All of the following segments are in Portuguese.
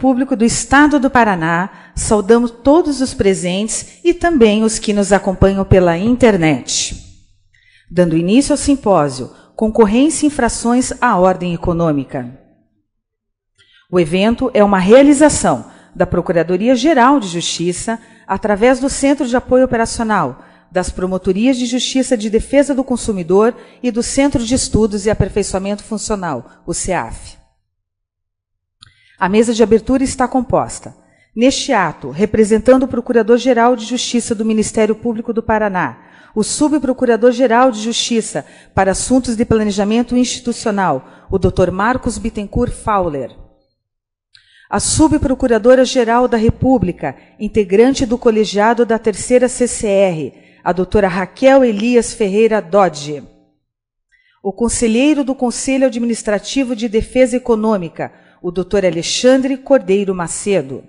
Público do Estado do Paraná, saudamos todos os presentes e também os que nos acompanham pela internet. Dando início ao simpósio Concorrência e Infrações à Ordem Econômica. O evento é uma realização da Procuradoria-Geral de Justiça, através do Centro de Apoio Operacional, das Promotorias de Justiça de Defesa do Consumidor e do Centro de Estudos e Aperfeiçoamento Funcional, o CEAF. A mesa de abertura está composta. Neste ato, representando o Procurador-Geral de Justiça do Ministério Público do Paraná, o Subprocurador-Geral de Justiça para Assuntos de Planejamento Institucional, o Dr. Marcos Bittencourt Fauler. A Subprocuradora-Geral da República, integrante do colegiado da Terceira CCR, a doutora Raquel Elias Ferreira Dodge. O Conselheiro do Conselho Administrativo de Defesa Econômica, o doutor Alexandre Cordeiro Macedo.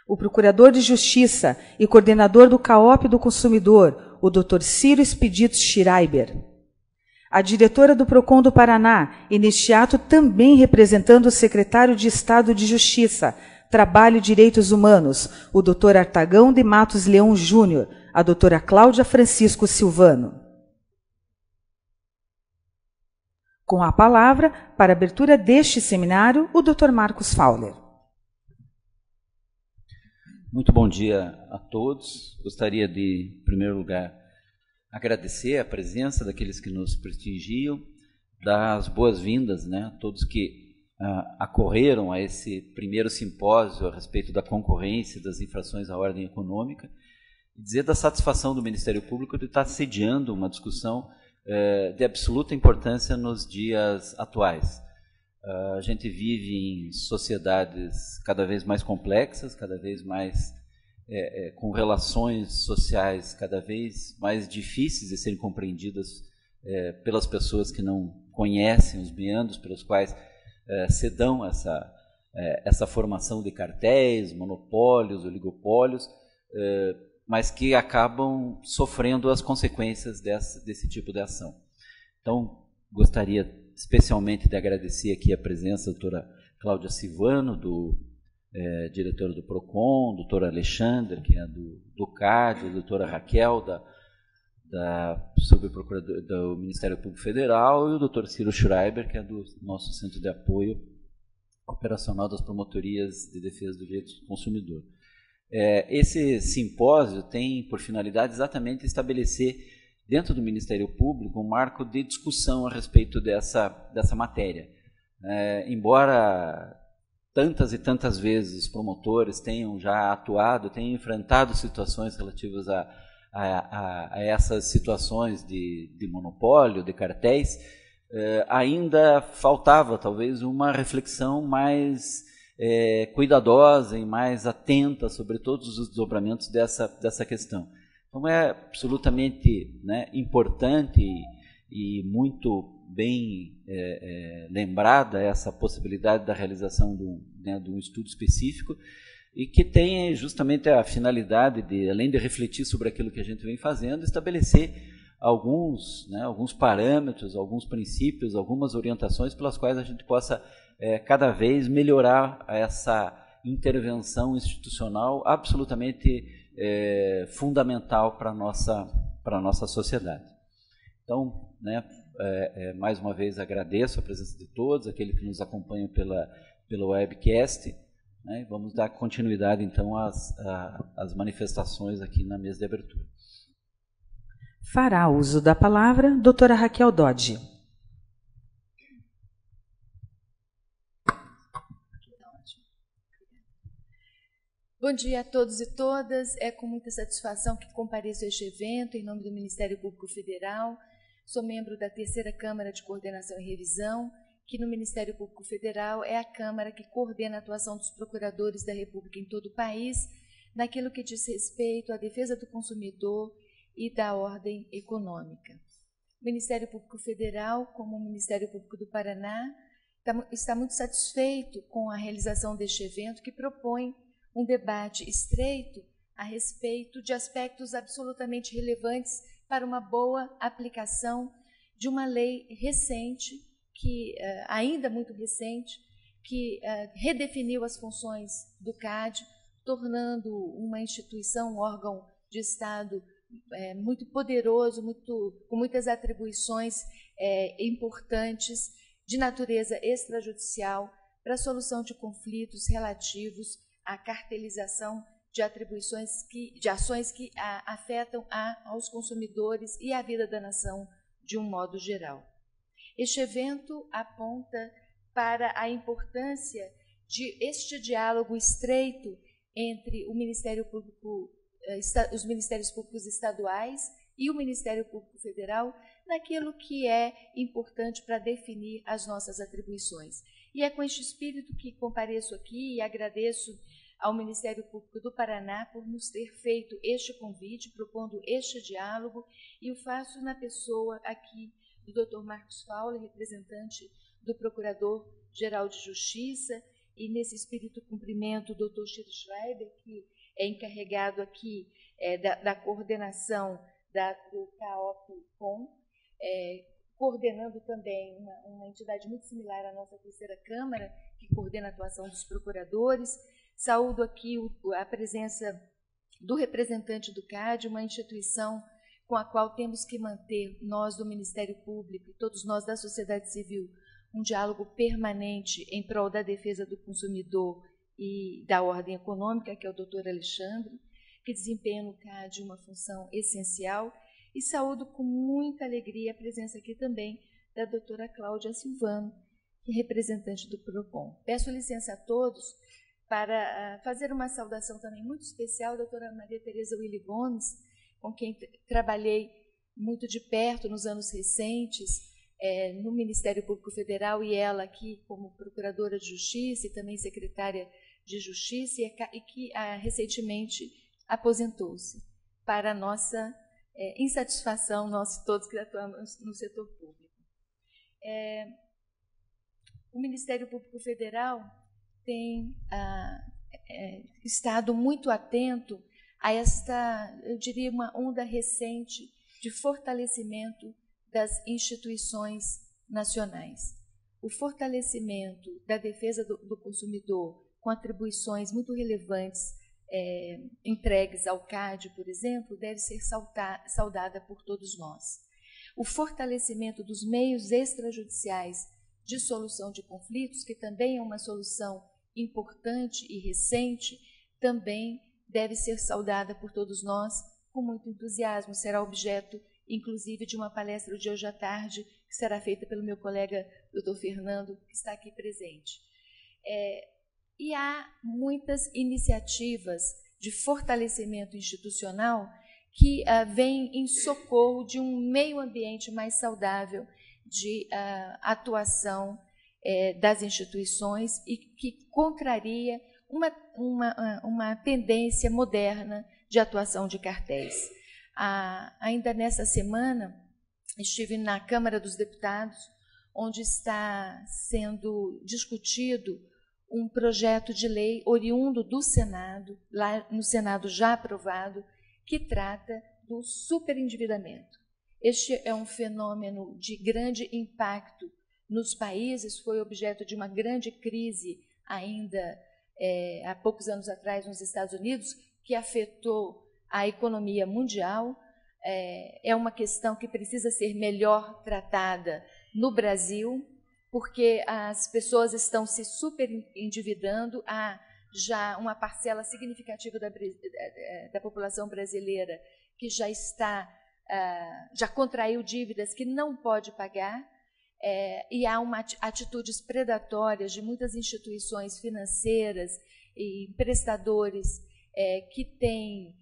O Procurador de Justiça e coordenador do CAOP do Consumidor, o doutor Ciro Expedito Schreiber. A diretora do PROCON do Paraná, e neste ato também representando o secretário de Estado de Justiça, Trabalho e Direitos Humanos, o doutor Artagão de Matos Leão Júnior, a doutora Cláudia Francisco Silvano. Com a palavra, para a abertura deste seminário, o doutor Marcos Fauler. Muito bom dia a todos. Gostaria de, em primeiro lugar, agradecer a presença daqueles que nos prestigiam, dar as boas-vindas, né, a todos que acorreram a esse primeiro simpósio a respeito da concorrência e das infrações à ordem econômica, e dizer da satisfação do Ministério Público de estar sediando uma discussão de absoluta importância nos dias atuais. A gente vive em sociedades cada vez mais complexas, cada vez mais com relações sociais cada vez mais difíceis de serem compreendidas pelas pessoas que não conhecem os meandros pelos quais se dão essa formação de cartéis, monopólios, oligopólios, mas que acabam sofrendo as consequências desse tipo de ação. Então, gostaria especialmente de agradecer aqui a presença da doutora Cláudia Silvano, diretora do PROCON, doutor Alexandre, que é do CAD, a doutora Raquel, da Subprocuradora do Ministério Público Federal, e o doutor Ciro Schreiber, que é do nosso Centro de Apoio Operacional das Promotorias de Defesa do Direito do Consumidor. Esse simpósio tem por finalidade exatamente estabelecer, dentro do Ministério Público, um marco de discussão a respeito dessa matéria. Embora tantas e tantas vezes os promotores tenham já atuado, tenham enfrentado situações relativas a essas situações de monopólio, de cartéis, ainda faltava talvez uma reflexão mais cuidadosa e mais atenta sobre todos os desdobramentos dessa questão. Então é absolutamente, né, importante e muito bem lembrada essa possibilidade da realização de um estudo específico e que tem justamente a finalidade de, além de refletir sobre aquilo que a gente vem fazendo, estabelecer alguns parâmetros, alguns princípios, algumas orientações pelas quais a gente possa cada vez melhorar essa intervenção institucional absolutamente fundamental para a nossa sociedade. Então, né, mais uma vez agradeço a presença de todos, aqueles que nos acompanham pela webcast, né, vamos dar continuidade então às manifestações aqui na mesa de abertura. Fará uso da palavra doutora Raquel Dodge. Bom dia a todos e todas. É com muita satisfação que compareço a este evento em nome do Ministério Público Federal. Sou membro da Terceira Câmara de Coordenação e Revisão, que no Ministério Público Federal é a Câmara que coordena a atuação dos procuradores da República em todo o país, naquilo que diz respeito à defesa do consumidor e da ordem econômica. O Ministério Público Federal, como o Ministério Público do Paraná, está muito satisfeito com a realização deste evento, que propõe um debate estreito a respeito de aspectos absolutamente relevantes para uma boa aplicação de uma lei recente, ainda muito recente, que redefiniu as funções do CAD, tornando uma instituição, um órgão de Estado muito poderoso, com muitas atribuições importantes de natureza extrajudicial para a solução de conflitos relativos à cartelização de ações que afetam aos consumidores e à vida da nação de um modo geral. Este evento aponta para a importância de este diálogo estreito entre o Ministério Público, os Ministérios Públicos Estaduais e o Ministério Público Federal naquilo que é importante para definir as nossas atribuições. E é com este espírito que compareço aqui e agradeço ao Ministério Público do Paraná por nos ter feito este convite, propondo este diálogo, e o faço na pessoa aqui do Dr. Marcos Fauler, representante do Procurador-Geral de Justiça, e nesse espírito cumprimento o Dr. Chiro Schreiber, que é encarregado aqui da coordenação do CAOP-COM, coordenando também uma entidade muito similar à nossa terceira Câmara, que coordena a atuação dos procuradores. Saúdo aqui a presença do representante do CAD, uma instituição com a qual temos que manter, nós do Ministério Público e todos nós da sociedade civil, um diálogo permanente em prol da defesa do consumidor e da ordem econômica, que é o doutor Alexandre, que desempenha no CAD uma função essencial. E saúdo com muita alegria a presença aqui também da doutora Cláudia Silvano, que é representante do PROCON. Peço licença a todos para fazer uma saudação também muito especial à doutora Maria Tereza Willy Gomes, com quem trabalhei muito de perto nos anos recentes, no Ministério Público Federal, e ela aqui como Procuradora de Justiça e também Secretária de Justiça, e que recentemente aposentou-se, para a nossa insatisfação, nós todos que atuamos no setor público. O Ministério Público Federal tem estado muito atento a esta, eu diria, uma onda recente de fortalecimento das instituições nacionais. O fortalecimento da defesa do consumidor, com atribuições muito relevantes entregues ao CAD, por exemplo, deve ser saudada por todos nós. O fortalecimento dos meios extrajudiciais de solução de conflitos, que também é uma solução importante e recente, também deve ser saudada por todos nós com muito entusiasmo. Será objeto, inclusive, de uma palestra de hoje à tarde, que será feita pelo meu colega Dr. Fernando, que está aqui presente. E há muitas iniciativas de fortalecimento institucional que vêm em socorro de um meio ambiente mais saudável de atuação das instituições e que contraria uma tendência moderna de atuação de cartéis. Ainda nessa semana, estive na Câmara dos Deputados, onde está sendo discutido um projeto de lei oriundo do Senado, lá no Senado já aprovado, que trata do superendividamento. Este é um fenômeno de grande impacto nos países, foi objeto de uma grande crise ainda há poucos anos atrás nos Estados Unidos, que afetou a economia mundial. É uma questão que precisa ser melhor tratada no Brasil, porque as pessoas estão se superendividando, há já uma parcela significativa da população brasileira que já contraiu dívidas que não pode pagar, e há atitudes predatórias de muitas instituições financeiras e prestadores que têm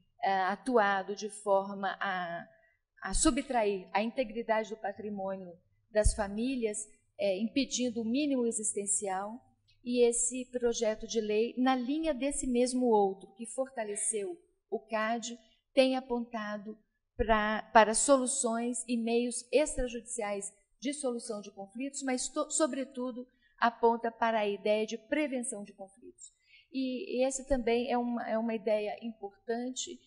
atuado de forma a subtrair a integridade do patrimônio das famílias, impedindo o mínimo existencial. E esse projeto de lei, na linha desse mesmo outro, que fortaleceu o CAD, tem apontado para soluções e meios extrajudiciais de solução de conflitos, mas, sobretudo, aponta para a ideia de prevenção de conflitos. E essa também é uma ideia importante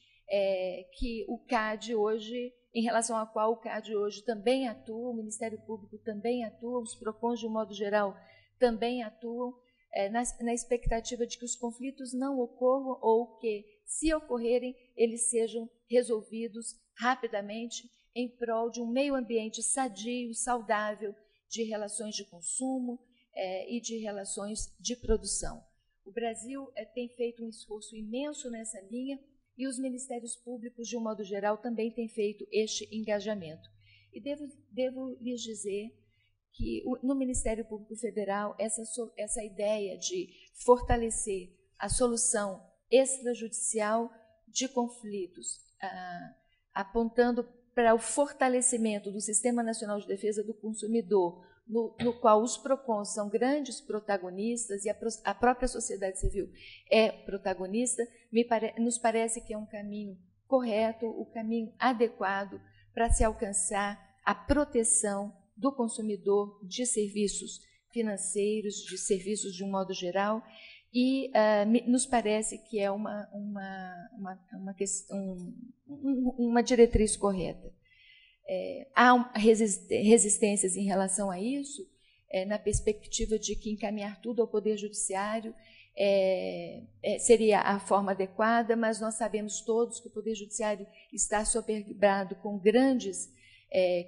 que o CAD hoje, em relação à qual o CAD hoje também atua, o Ministério Público também atua, os PROCONs, de um modo geral, também atuam, na expectativa de que os conflitos não ocorram ou que, se ocorrerem, eles sejam resolvidos rapidamente em prol de um meio ambiente sadio, saudável, de relações de consumo e de relações de produção. O Brasil tem feito um esforço imenso nessa linha e os ministérios públicos, de um modo geral, também têm feito este engajamento. E devo lhes dizer que no Ministério Público Federal, essa ideia de fortalecer a solução extrajudicial de conflitos, apontando para o fortalecimento do Sistema Nacional de Defesa do Consumidor, no qual os PROCONs são grandes protagonistas e a própria sociedade civil é protagonista, nos parece que é um caminho correto, o caminho adequado para se alcançar a proteção do consumidor de serviços financeiros, de serviços de um modo geral, e nos parece que é uma diretriz correta. Há resistências em relação a isso, na perspectiva de que encaminhar tudo ao Poder Judiciário seria a forma adequada, mas nós sabemos todos que o Poder Judiciário está soberbado com grandes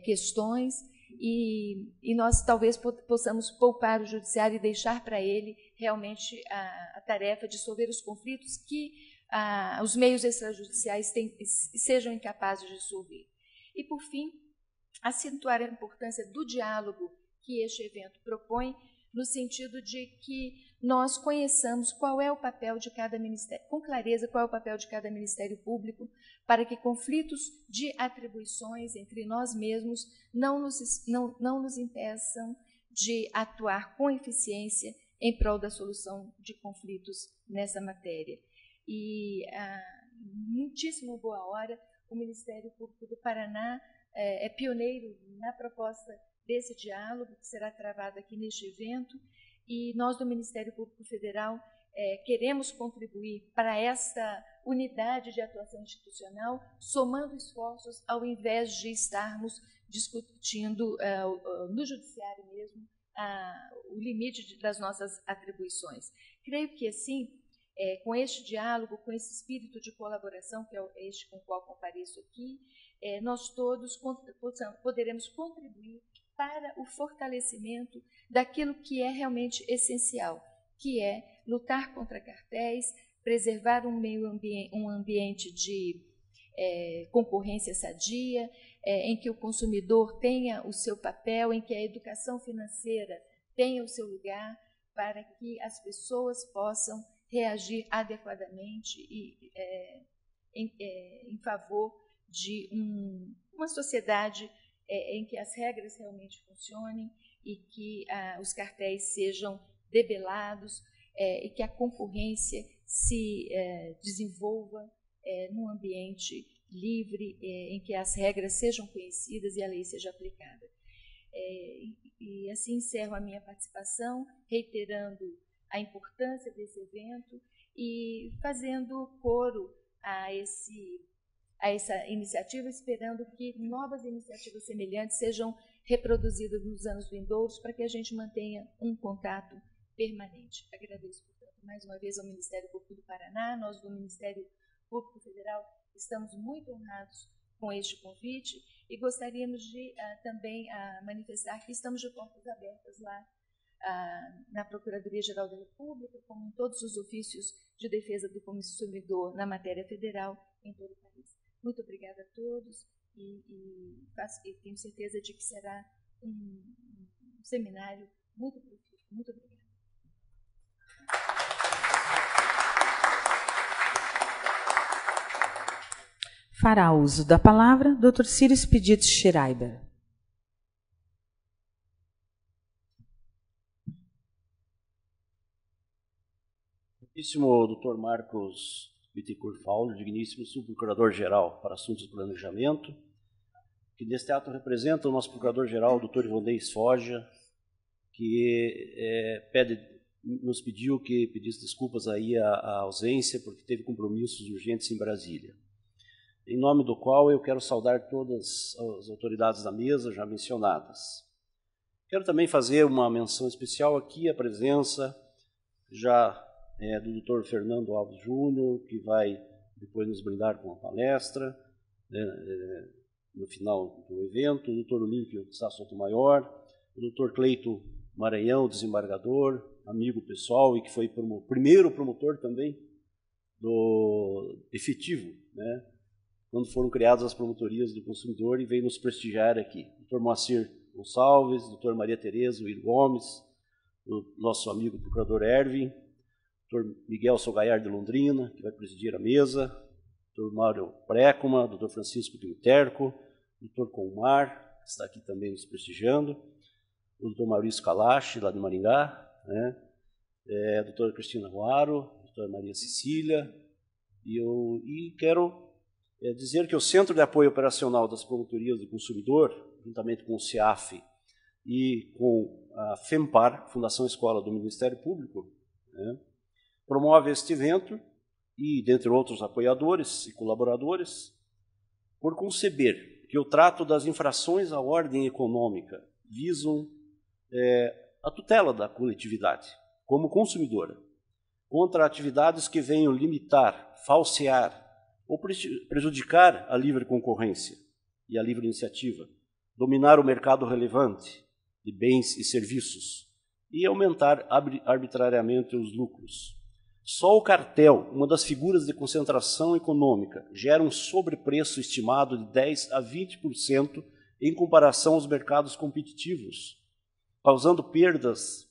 questões e nós talvez possamos poupar o Judiciário e deixar para ele realmente a tarefa de dissolver os conflitos que os meios extrajudiciais sejam incapazes de dissolver. E, por fim, acentuar a importância do diálogo que este evento propõe, no sentido de que nós conheçamos qual é o papel de cada ministério, com clareza qual é o papel de cada Ministério Público, para que conflitos de atribuições entre nós mesmos não nos impeçam de atuar com eficiência em prol da solução de conflitos nessa matéria. E, muitíssimo boa hora, o Ministério Público do Paraná é pioneiro na proposta desse diálogo, que será travado aqui neste evento, e nós do Ministério Público Federal queremos contribuir para esta unidade de atuação institucional, somando esforços, ao invés de estarmos discutindo no Judiciário mesmo o limite das nossas atribuições. Creio que, assim, com este diálogo, com esse espírito de colaboração, que é este com o qual compareço aqui, nós todos poderemos contribuir para o fortalecimento daquilo que é realmente essencial, que é lutar contra cartéis, preservar um ambiente de concorrência sadia, em que o consumidor tenha o seu papel, em que a educação financeira tenha o seu lugar, para que as pessoas possam reagir adequadamente em favor de uma sociedade em que as regras realmente funcionem e que os cartéis sejam debelados e que a concorrência se desenvolva num ambiente livre, em que as regras sejam conhecidas e a lei seja aplicada. E assim encerro a minha participação, reiterando a importância desse evento e fazendo coro a essa iniciativa, esperando que novas iniciativas semelhantes sejam reproduzidas nos anos vindouros para que a gente mantenha um contato permanente. Agradeço, portanto, mais uma vez ao Ministério Público do Paraná. Nós do Ministério Público Federal estamos muito honrados com este convite e gostaríamos de também manifestar que estamos de portas abertas lá na Procuradoria-Geral da República, como em todos os ofícios de defesa do consumidor na matéria federal em todo o país. Muito obrigada a todos e tenho certeza de que será um seminário muito produtivo. Muito obrigada. Fará uso da palavra Dr. Ciro Expedito Schreiber. Digníssimo Dr. Marcos Bittencourt Fauler, digníssimo subprocurador-geral para assuntos de planejamento, que neste ato representa o nosso procurador-geral, Dr. Ivonei Sfoja, que nos pediu que pedisse desculpas aí à ausência, porque teve compromissos urgentes em Brasília. Em nome do qual eu quero saudar todas as autoridades da mesa já mencionadas. Quero também fazer uma menção especial aqui à presença já do Dr. Fernando Alves Júnior, que vai depois nos brindar com uma palestra, no final do evento, o Dr. Olímpio de Sá Sotomayor, o Dr. Cleito Maranhão, desembargador, amigo pessoal e que foi primeiro promotor também do efetivo, né, quando foram criadas as promotorias do consumidor, e veio nos prestigiar aqui. Dr. Moacir Gonçalves, Dr. Maria Tereza Will Gomes, o nosso amigo procurador Erwin, Dr. Miguel Solgaiar de Londrina, que vai presidir a mesa, Dr. Mário Précoma, Dr. Francisco Timiterco, Dr. Colmar, que está aqui também nos prestigiando, o Dr. Maurício Kalash, lá de Maringá, né? A doutora Cristina Ruaro, a doutora Maria Cecília, e quero dizer que o Centro de Apoio Operacional das Promotorias do Consumidor, juntamente com o CIAF e com a FEMPAR, Fundação Escola do Ministério Público, né, promove este evento e, dentre outros apoiadores e colaboradores, por conceber que o trato das infrações à ordem econômica visam a tutela da coletividade, como consumidora, contra atividades que venham limitar, falsear ou prejudicar a livre concorrência e a livre iniciativa, dominar o mercado relevante de bens e serviços e aumentar arbitrariamente os lucros. Só o cartel, uma das figuras de concentração econômica, gera um sobrepreço estimado de 10% a 20% em comparação aos mercados competitivos, causando perdas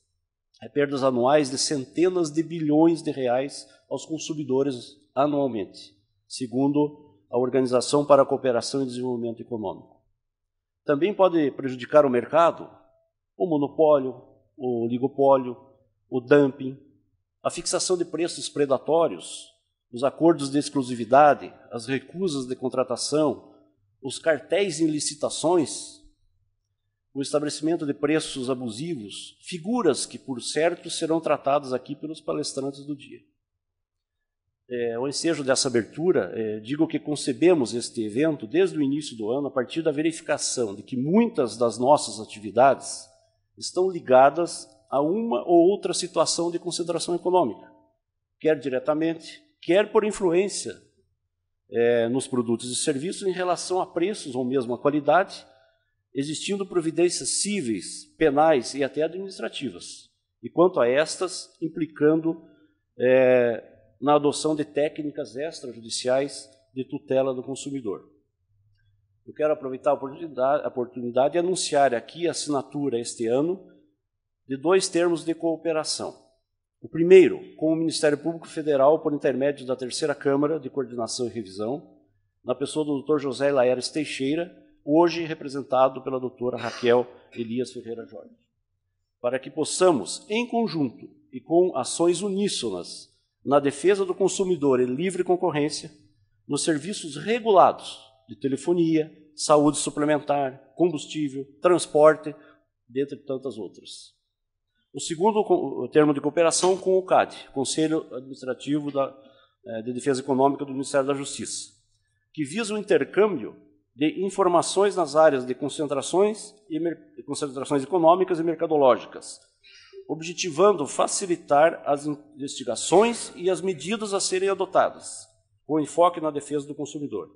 anuais de centenas de bilhões de reais aos consumidores anualmente, segundo a Organização para a Cooperação e Desenvolvimento Econômico. Também pode prejudicar o mercado o monopólio, o oligopólio, o dumping, a fixação de preços predatórios, os acordos de exclusividade, as recusas de contratação, os cartéis em licitações, o estabelecimento de preços abusivos, figuras que, por certo, serão tratadas aqui pelos palestrantes do dia. Ao ensejo dessa abertura, digo que concebemos este evento desde o início do ano a partir da verificação de que muitas das nossas atividades estão ligadas a uma ou outra situação de concentração econômica, quer diretamente, quer por influência nos produtos e serviços em relação a preços ou mesmo a qualidade, existindo providências cíveis, penais e até administrativas, e quanto a estas, implicando na adoção de técnicas extrajudiciais de tutela do consumidor. Eu quero aproveitar a oportunidade e anunciar aqui a assinatura este ano de 2 termos de cooperação. O primeiro, com o Ministério Público Federal, por intermédio da Terceira Câmara de Coordenação e Revisão, na pessoa do Dr. José Laeres Teixeira, hoje representado pela doutora Raquel Elias Ferreira Jorge, para que possamos, em conjunto e com ações uníssonas, na defesa do consumidor e livre concorrência, nos serviços regulados de telefonia, saúde suplementar, combustível, transporte, dentre tantas outras. O segundo termo de cooperação com o CAD, Conselho Administrativo de Defesa Econômica do Ministério da Justiça, que visa o intercâmbio de informações nas áreas de concentrações econômicas e mercadológicas, objetivando facilitar as investigações e as medidas a serem adotadas, com enfoque na defesa do consumidor.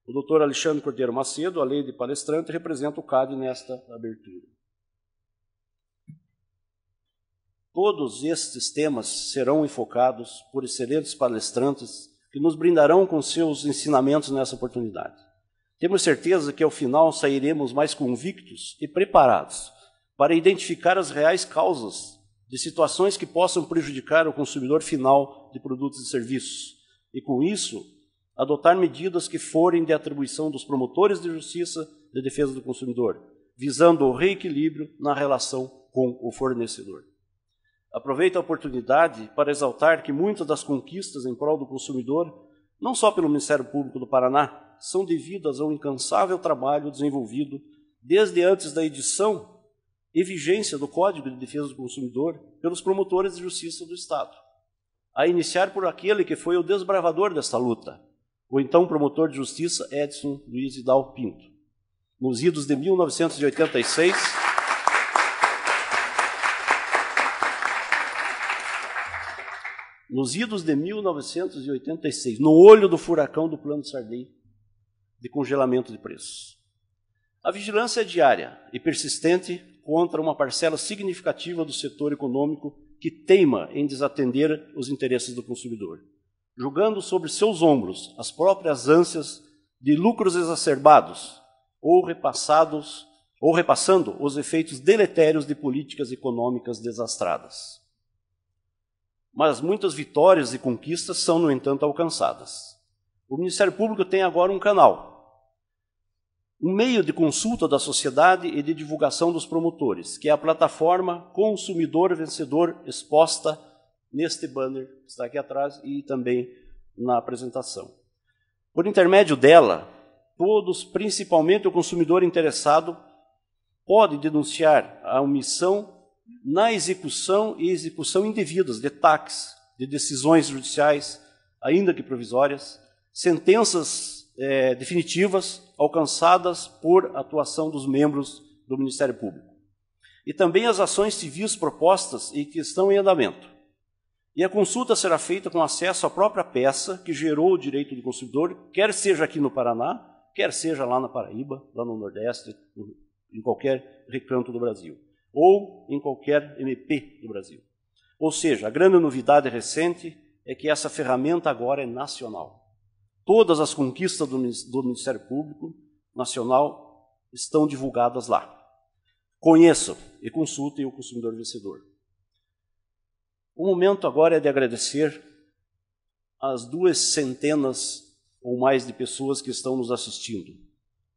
O Dr. Alexandre Cordeiro Macedo, a lei de palestrante, representa o CAD nesta abertura. Todos estes temas serão enfocados por excelentes palestrantes que nos brindarão com seus ensinamentos nessa oportunidade. Temos certeza que, ao final, sairemos mais convictos e preparados para identificar as reais causas de situações que possam prejudicar o consumidor final de produtos e serviços, e, com isso, adotar medidas que forem de atribuição dos promotores de justiça de defesa do consumidor, visando o reequilíbrio na relação com o fornecedor. Aproveito a oportunidade para exaltar que muitas das conquistas em prol do consumidor, não só pelo Ministério Público do Paraná, são devidas ao incansável trabalho desenvolvido desde antes da edição e vigência do Código de Defesa do Consumidor pelos promotores de justiça do Estado, a iniciar por aquele que foi o desbravador desta luta, o então promotor de justiça Edson Luiz Vidal Pinto, nos idos de 1986, nos idos de 1986, no olho do furacão do Plano Sarney, de congelamento de preços. A vigilância é diária e persistente contra uma parcela significativa do setor econômico que teima em desatender os interesses do consumidor, jogando sobre seus ombros as próprias ânsias de lucros exacerbados ou repassando os efeitos deletérios de políticas econômicas desastradas. Mas muitas vitórias e conquistas são, no entanto, alcançadas. O Ministério Público tem agora um canal, um meio de consulta da sociedade e de divulgação dos promotores, que é a plataforma Consumidor Vencedor, exposta neste banner que está aqui atrás e também na apresentação. Por intermédio dela, todos, principalmente o consumidor interessado, pode denunciar a omissão na execução e execução indevidas de TACs, de decisões judiciais, ainda que provisórias, sentenças definitivas alcançadas por atuação dos membros do Ministério Público. E também as ações civis propostas e que estão em andamento. E a consulta será feita com acesso à própria peça que gerou o direito do consumidor, quer seja aqui no Paraná, quer seja lá na Paraíba, lá no Nordeste, em qualquer recanto do Brasil, ou em qualquer MP do Brasil. Ou seja, a grande novidade recente é que essa ferramenta agora é nacional. Todas as conquistas do Ministério Público Nacional estão divulgadas lá. Conheçam e consultem o Consumidor Vencedor. O momento agora é de agradecer às 200 ou mais de pessoas que estão nos assistindo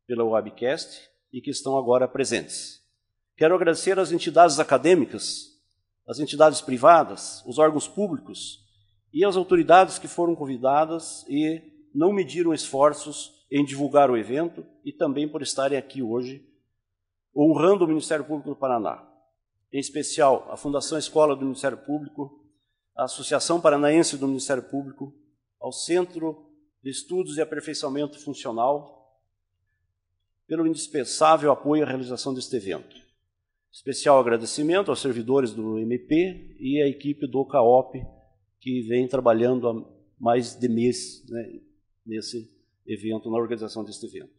pela webcast e que estão agora presentes. Quero agradecer às entidades acadêmicas, às entidades privadas, os órgãos públicos e às autoridades que foram convidadas e não mediram esforços em divulgar o evento e também por estarem aqui hoje, honrando o Ministério Público do Paraná. Em especial, a Fundação Escola do Ministério Público, a Associação Paranaense do Ministério Público, ao Centro de Estudos e Aperfeiçoamento Funcional, pelo indispensável apoio à realização deste evento. Especial agradecimento aos servidores do MP e à equipe do CAOP, que vem trabalhando há mais de mês, né, nesse evento, na organização deste evento.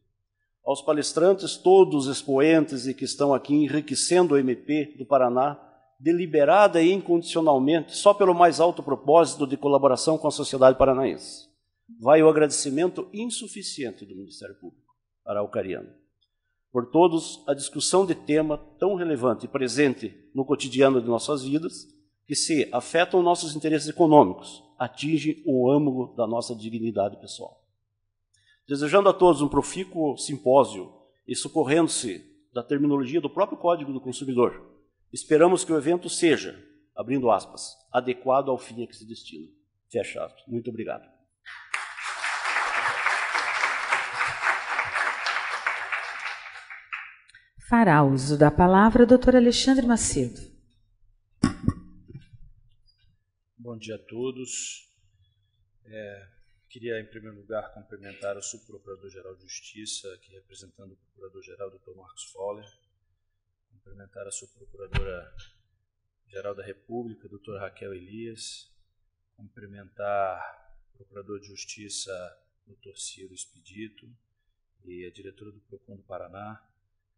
Aos palestrantes, todos os expoentes e que estão aqui enriquecendo o MP do Paraná, deliberada e incondicionalmente, só pelo mais alto propósito de colaboração com a sociedade paranaense. Vai o agradecimento insuficiente do Ministério Público araucariano. Por todos, a discussão de tema tão relevante e presente no cotidiano de nossas vidas, que se afetam nossos interesses econômicos, atinge o âmago da nossa dignidade pessoal. Desejando a todos um profícuo simpósio e socorrendo-se da terminologia do próprio Código do Consumidor, esperamos que o evento seja, abrindo aspas, adequado ao fim a que se destina. Fecha aspas. Muito obrigado. Fará uso da palavra o Dr. Alexandre Macedo. Bom dia a todos. Queria, em primeiro lugar, cumprimentar o Subprocurador-Geral de Justiça, aqui representando o Procurador-Geral, Dr. Marcos Fowler, cumprimentar a Subprocuradora-Geral da República, Dr. Raquel Elias, cumprimentar o Procurador de Justiça, Dr. Ciro Expedito, e a diretora do PROCON do Paraná,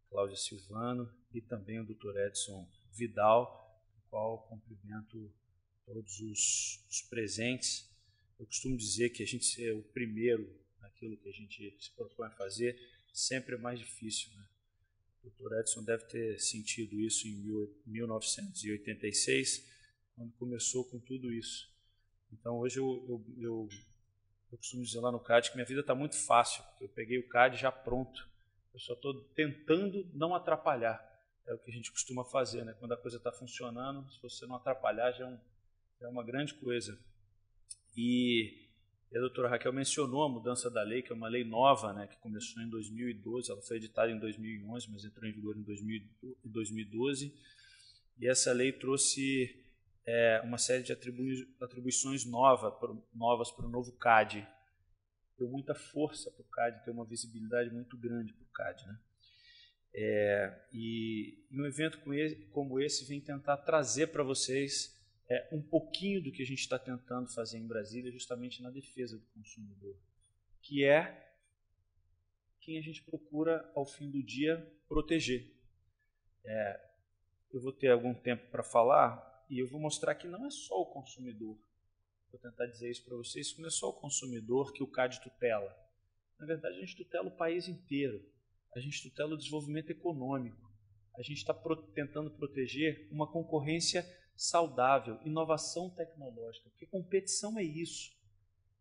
Cláudia Silvano, e também o Dr. Edson Vidal, o qual cumprimento todos os presentes. Eu costumo dizer que a gente ser o primeiro naquilo que a gente se propõe a fazer sempre é mais difícil, né? O Dr. Edson deve ter sentido isso em 1986, quando começou com tudo isso. Então, hoje eu costumo dizer lá no CAD que minha vida está muito fácil, porque eu peguei o CAD já pronto. Eu só estou tentando não atrapalhar. É o que a gente costuma fazer, né? Quando a coisa está funcionando, se você não atrapalhar, já é uma grande coisa. E a doutora Raquel mencionou a mudança da lei, que é uma lei nova, né, que começou em 2012, ela foi editada em 2011, mas entrou em vigor em 2012. E essa lei trouxe uma série de atribuições novas para o novo CAD. Deu muita força para o CAD, tem uma visibilidade muito grande para o CAD, né? E um evento como esse vem tentar trazer para vocês um pouquinho do que a gente está tentando fazer em Brasília, justamente na defesa do consumidor, que é quem a gente procura, ao fim do dia, proteger. Eu vou ter algum tempo para falar e eu vou mostrar que não é só o consumidor. Vou tentar dizer isso para vocês, que não é só o consumidor que o CAD tutela. Na verdade, a gente tutela o país inteiro. A gente tutela o desenvolvimento econômico. A gente está tentando proteger uma concorrência saudável, inovação tecnológica, porque competição é isso.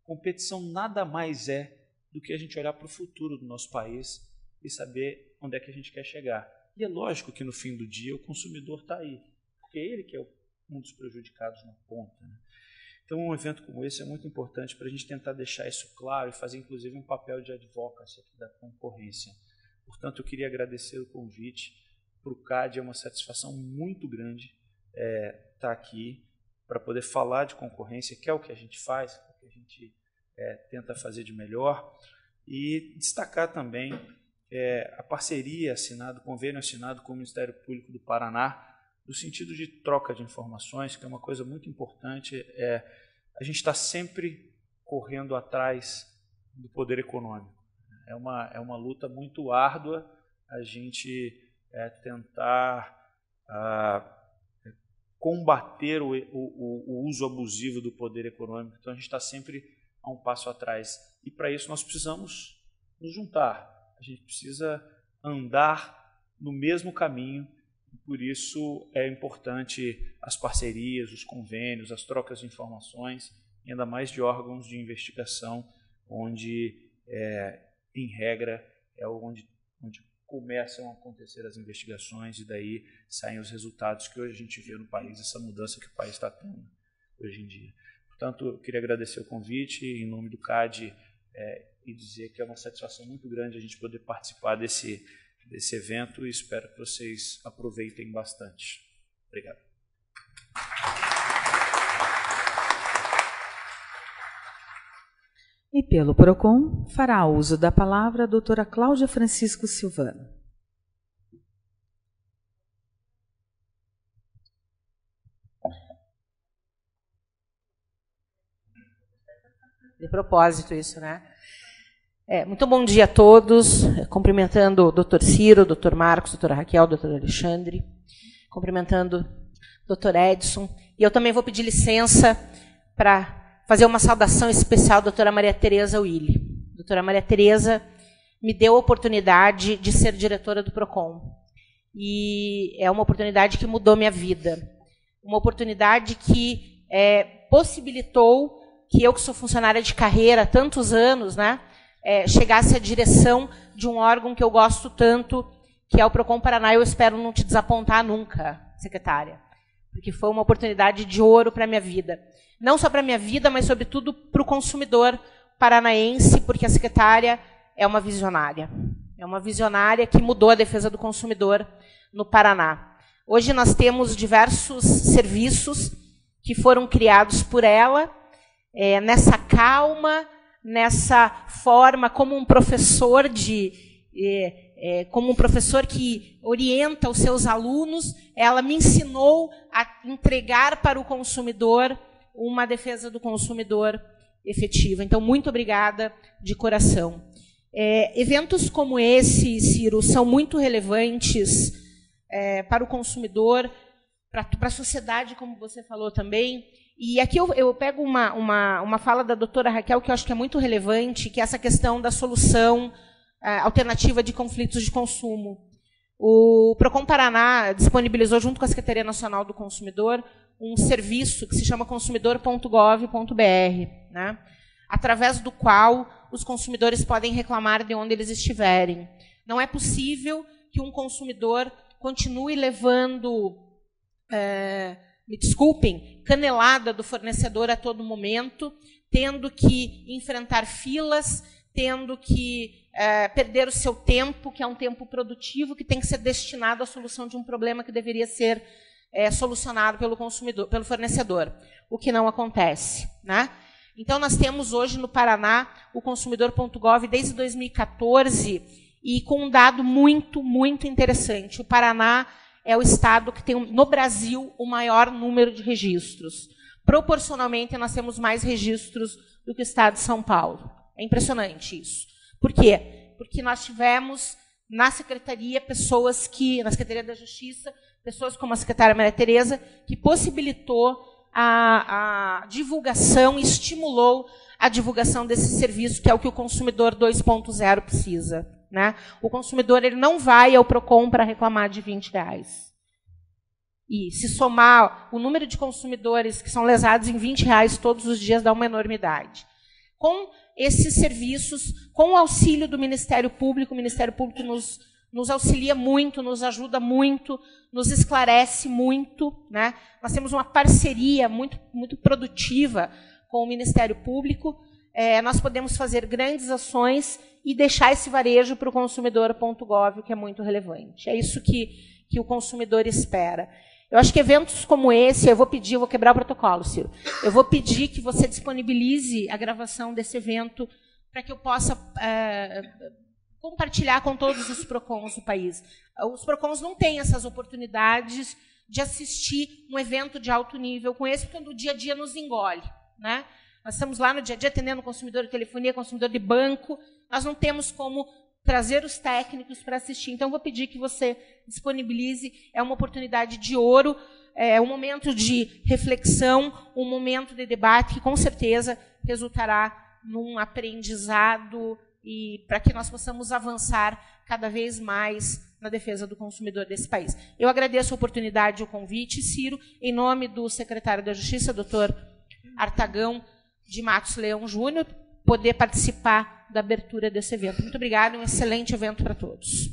Competição nada mais é do que a gente olhar para o futuro do nosso país e saber onde é que a gente quer chegar. E é lógico que no fim do dia o consumidor está aí, porque é ele que é um dos prejudicados na ponta, né? Então um evento como esse é muito importante para a gente tentar deixar isso claro e fazer inclusive um papel de advocacy aqui da concorrência. Portanto, eu queria agradecer o convite. Para o CAD é uma satisfação muito grande estar aqui para poder falar de concorrência, que é o que a gente faz, o que a gente tenta fazer de melhor, e destacar também a parceria assinada, o convênio assinado com o Ministério Público do Paraná, no sentido de troca de informações, que é uma coisa muito importante. A gente está sempre correndo atrás do poder econômico. É uma luta muito árdua a gente tentar combater o uso abusivo do poder econômico. Então, a gente está sempre a um passo atrás. E, para isso, nós precisamos nos juntar. A gente precisa andar no mesmo caminho. E, por isso, é importante as parcerias, os convênios, as trocas de informações, ainda mais de órgãos de investigação, onde, em regra, é onde começam a acontecer as investigações e daí saem os resultados que hoje a gente vê no país, essa mudança que o país está tendo hoje em dia. Portanto, eu queria agradecer o convite em nome do CAD e dizer que é uma satisfação muito grande a gente poder participar desse evento e espero que vocês aproveitem bastante. Obrigado. E pelo PROCON, fará uso da palavra a doutora Cláudia Francisco Silvano. De propósito isso, né? Muito bom dia a todos, cumprimentando o doutor Ciro, o doutor Marcos, a doutora Raquel, o doutor Alexandre, cumprimentando o doutor Edson. E eu também vou pedir licença para fazer uma saudação especial à doutora Maria Tereza Willi. A doutora Maria Tereza me deu a oportunidade de ser diretora do PROCON. E é uma oportunidade que mudou minha vida. Uma oportunidade que possibilitou que eu, que sou funcionária de carreira há tantos anos, né, chegasse à direção de um órgão que eu gosto tanto, que é o PROCON Paraná. Eu espero não te desapontar nunca, secretária, porque foi uma oportunidade de ouro para a minha vida. Não só para a minha vida, mas, sobretudo, para o consumidor paranaense, porque a secretária é uma visionária. É uma visionária que mudou a defesa do consumidor no Paraná. Hoje nós temos diversos serviços que foram criados por ela, nessa calma, nessa forma, como um professor como um professor que orienta os seus alunos, ela me ensinou a entregar para o consumidor uma defesa do consumidor efetiva. Então, muito obrigada de coração. Eventos como esse, Ciro, são muito relevantes para o consumidor, para a sociedade, como você falou também. E aqui eu pego uma fala da doutora Raquel, que eu acho que é muito relevante, que é essa questão da solução alternativa de conflitos de consumo. O PROCON Paraná disponibilizou, junto com a Secretaria Nacional do Consumidor, um serviço que se chama consumidor.gov.br, né? Através do qual os consumidores podem reclamar de onde eles estiverem. Não é possível que um consumidor continue levando, me desculpem, canelada do fornecedor a todo momento, tendo que enfrentar filas, tendo que perder o seu tempo, que é um tempo produtivo, que tem que ser destinado à solução de um problema que deveria ser solucionado pelo consumidor, pelo fornecedor, o que não acontece, né? Então, nós temos hoje no Paraná o consumidor.gov desde 2014 e com um dado muito, muito interessante. O Paraná é o estado que tem, no Brasil, o maior número de registros. Proporcionalmente, nós temos mais registros do que o estado de São Paulo. É impressionante isso. Por quê? Porque nós tivemos na Secretaria pessoas que, na Secretaria da Justiça, pessoas como a secretária Maria Tereza, que possibilitou a divulgação, estimulou a divulgação desse serviço, que é o que o consumidor 2.0 precisa. Né? O consumidor ele não vai ao PROCON para reclamar de R$20. E se somar o número de consumidores que são lesados em R$20 todos os dias, dá uma enormidade. Com esses serviços, com o auxílio do Ministério Público, o Ministério Público nos auxilia muito, nos ajuda muito, nos esclarece muito. Né? Nós temos uma parceria muito, muito produtiva com o Ministério Público. Nós podemos fazer grandes ações e deixar esse varejo para o consumidor.gov, que é muito relevante. É isso que o consumidor espera. Eu acho que eventos como esse, eu vou quebrar o protocolo, Ciro. Eu vou pedir que você disponibilize a gravação desse evento para que eu possa compartilhar com todos os PROCONs do país. Os PROCONs não têm essas oportunidades de assistir um evento de alto nível com esse, porque o dia a dia nos engole. Né? Nós estamos lá no dia a dia atendendo consumidor de telefonia, consumidor de banco. Nós não temos como trazer os técnicos para assistir. Então, vou pedir que você disponibilize. É uma oportunidade de ouro, é um momento de reflexão, um momento de debate que, com certeza, resultará num aprendizado e para que nós possamos avançar cada vez mais na defesa do consumidor desse país. Eu agradeço a oportunidade e o convite, Ciro, em nome do secretário da Justiça, doutor Artagão de Matos Leão Júnior, poder participar da abertura desse evento. Muito obrigada, um excelente evento para todos.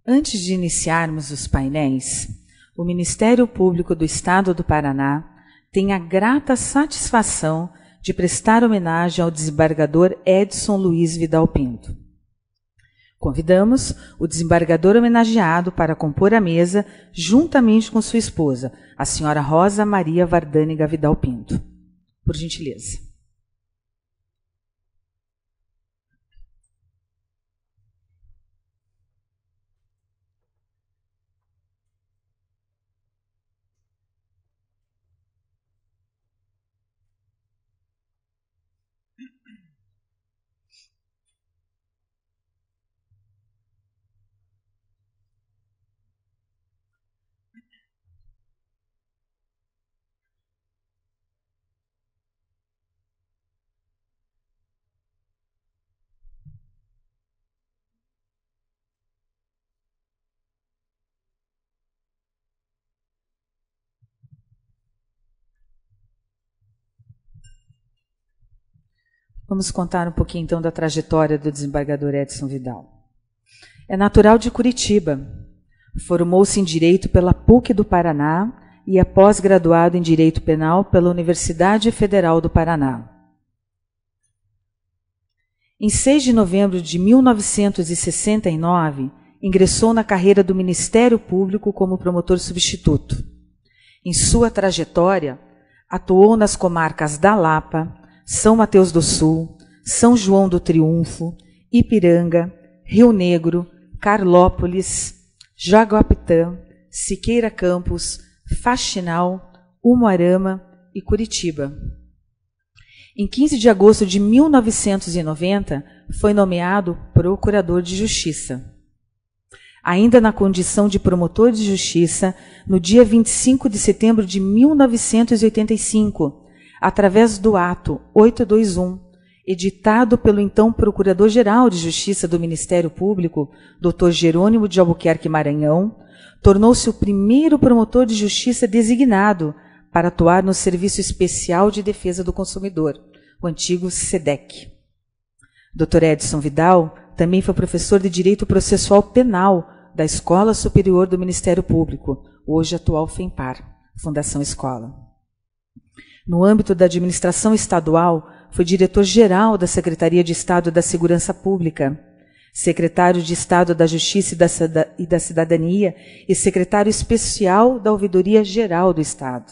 Antes de iniciarmos os painéis, o Ministério Público do Estado do Paraná tem a grata satisfação de prestar homenagem ao desembargador Edson Luiz Vidal Pinto. Convidamos o desembargador homenageado para compor a mesa, juntamente com sua esposa, a senhora Rosa Maria Vardâniga Vidal Pinto. Por gentileza. Vamos contar um pouquinho, então, da trajetória do desembargador Edson Vidal. É natural de Curitiba. Formou-se em Direito pela PUC do Paraná e é pós-graduado em Direito Penal pela Universidade Federal do Paraná. Em 6 de novembro de 1969, ingressou na carreira do Ministério Público como promotor substituto. Em sua trajetória, atuou nas comarcas da Lapa, São Mateus do Sul, São João do Triunfo, Ipiranga, Rio Negro, Carlópolis, Jaguapitã, Siqueira Campos, Faxinal, Umuarama e Curitiba. Em 15 de agosto de 1990, foi nomeado Procurador de Justiça. Ainda na condição de promotor de justiça, no dia 25 de setembro de 1985, através do ato 821, editado pelo então Procurador-Geral de Justiça do Ministério Público, Dr. Jerônimo de Albuquerque Maranhão, tornou-se o primeiro promotor de justiça designado para atuar no Serviço Especial de Defesa do Consumidor, o antigo SEDEC. Dr. Edson Vidal também foi professor de Direito Processual Penal da Escola Superior do Ministério Público, hoje atual FEMPAR, Fundação Escola. No âmbito da administração estadual, foi diretor-geral da Secretaria de Estado da Segurança Pública, secretário de Estado da Justiça e da Cidadania e secretário especial da Ouvidoria Geral do Estado.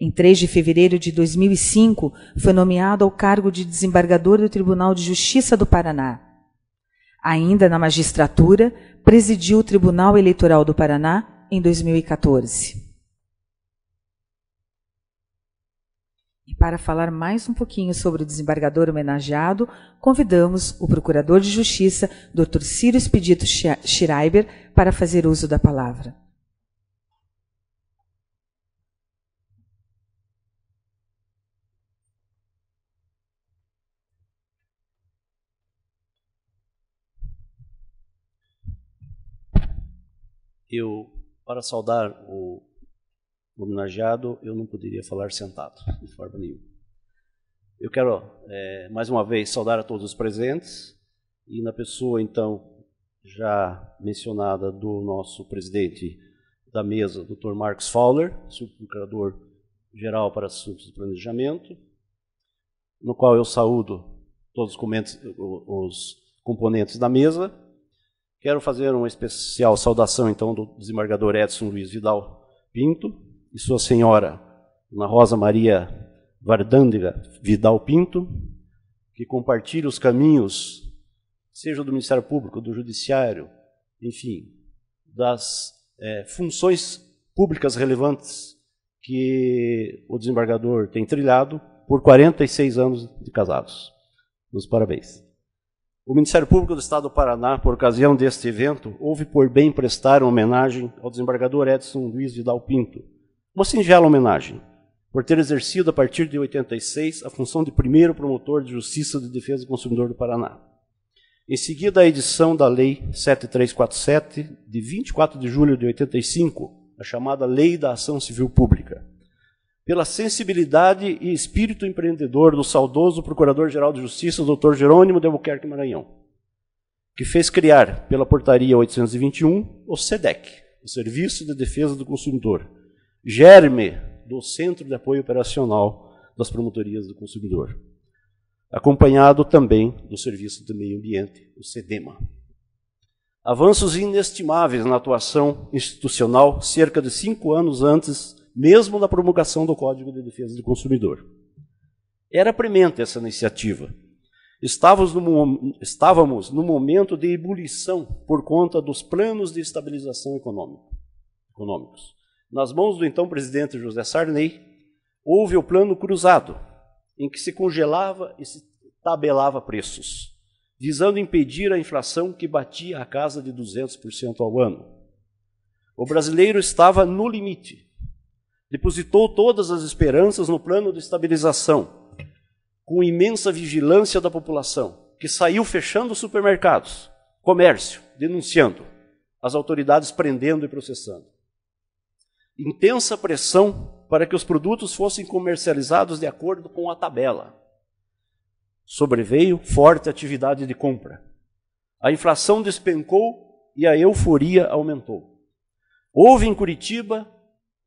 Em 3 de fevereiro de 2005, foi nomeado ao cargo de desembargador do Tribunal de Justiça do Paraná. Ainda na magistratura, presidiu o Tribunal Eleitoral do Paraná em 2014. E para falar mais um pouquinho sobre o desembargador homenageado, convidamos o Procurador de Justiça, Dr. Ciro Expedito Schreiber, para fazer uso da palavra. Para saudar o homenageado, eu não poderia falar sentado, de forma nenhuma. Eu quero, mais uma vez, saudar a todos os presentes, e na pessoa, então, já mencionada do nosso presidente da mesa, Dr. Marcos Fowler, subprocurador-geral para assuntos de planejamento, no qual eu saúdo todos os componentes da mesa. Quero fazer uma especial saudação, então, do desembargador Edson Luiz Vidal Pinto e sua senhora, Ana Rosa Maria Vardândiga Vidal Pinto, que compartilha os caminhos, seja do Ministério Público, do Judiciário, enfim, das funções públicas relevantes que o desembargador tem trilhado por 46 anos de casados. Meus parabéns. O Ministério Público do Estado do Paraná, por ocasião deste evento, houve por bem prestar uma homenagem ao desembargador Edson Luiz Vidal Pinto. Uma singela homenagem, por ter exercido, a partir de 86, a função de primeiro promotor de Justiça de Defesa do Consumidor do Paraná. Em seguida, a edição da Lei 7347, de 24 de julho de 85, a chamada Lei da Ação Civil Pública. Pela sensibilidade e espírito empreendedor do saudoso Procurador-Geral de Justiça, Dr. Jerônimo de Albuquerque Maranhão, que fez criar, pela Portaria 821, o SEDEC, o Serviço de Defesa do Consumidor, germe do Centro de Apoio Operacional das Promotorias do Consumidor, acompanhado também do Serviço de Meio Ambiente, o SEDEMA. Avanços inestimáveis na atuação institucional cerca de 5 anos antes mesmo da promulgação do Código de Defesa do Consumidor. Era premente essa iniciativa. Estávamos no momento de ebulição por conta dos planos de estabilização econômicos. Nas mãos do então presidente José Sarney, houve o plano cruzado, em que se congelava e se tabelava preços, visando impedir a inflação que batia a casa de 200% ao ano. O brasileiro estava no limite. Depositou todas as esperanças no plano de estabilização, com imensa vigilância da população, que saiu fechando supermercados, comércio, denunciando, as autoridades prendendo e processando. Intensa pressão para que os produtos fossem comercializados de acordo com a tabela. Sobreveio forte atividade de compra. A inflação despencou e a euforia aumentou. Houve em Curitiba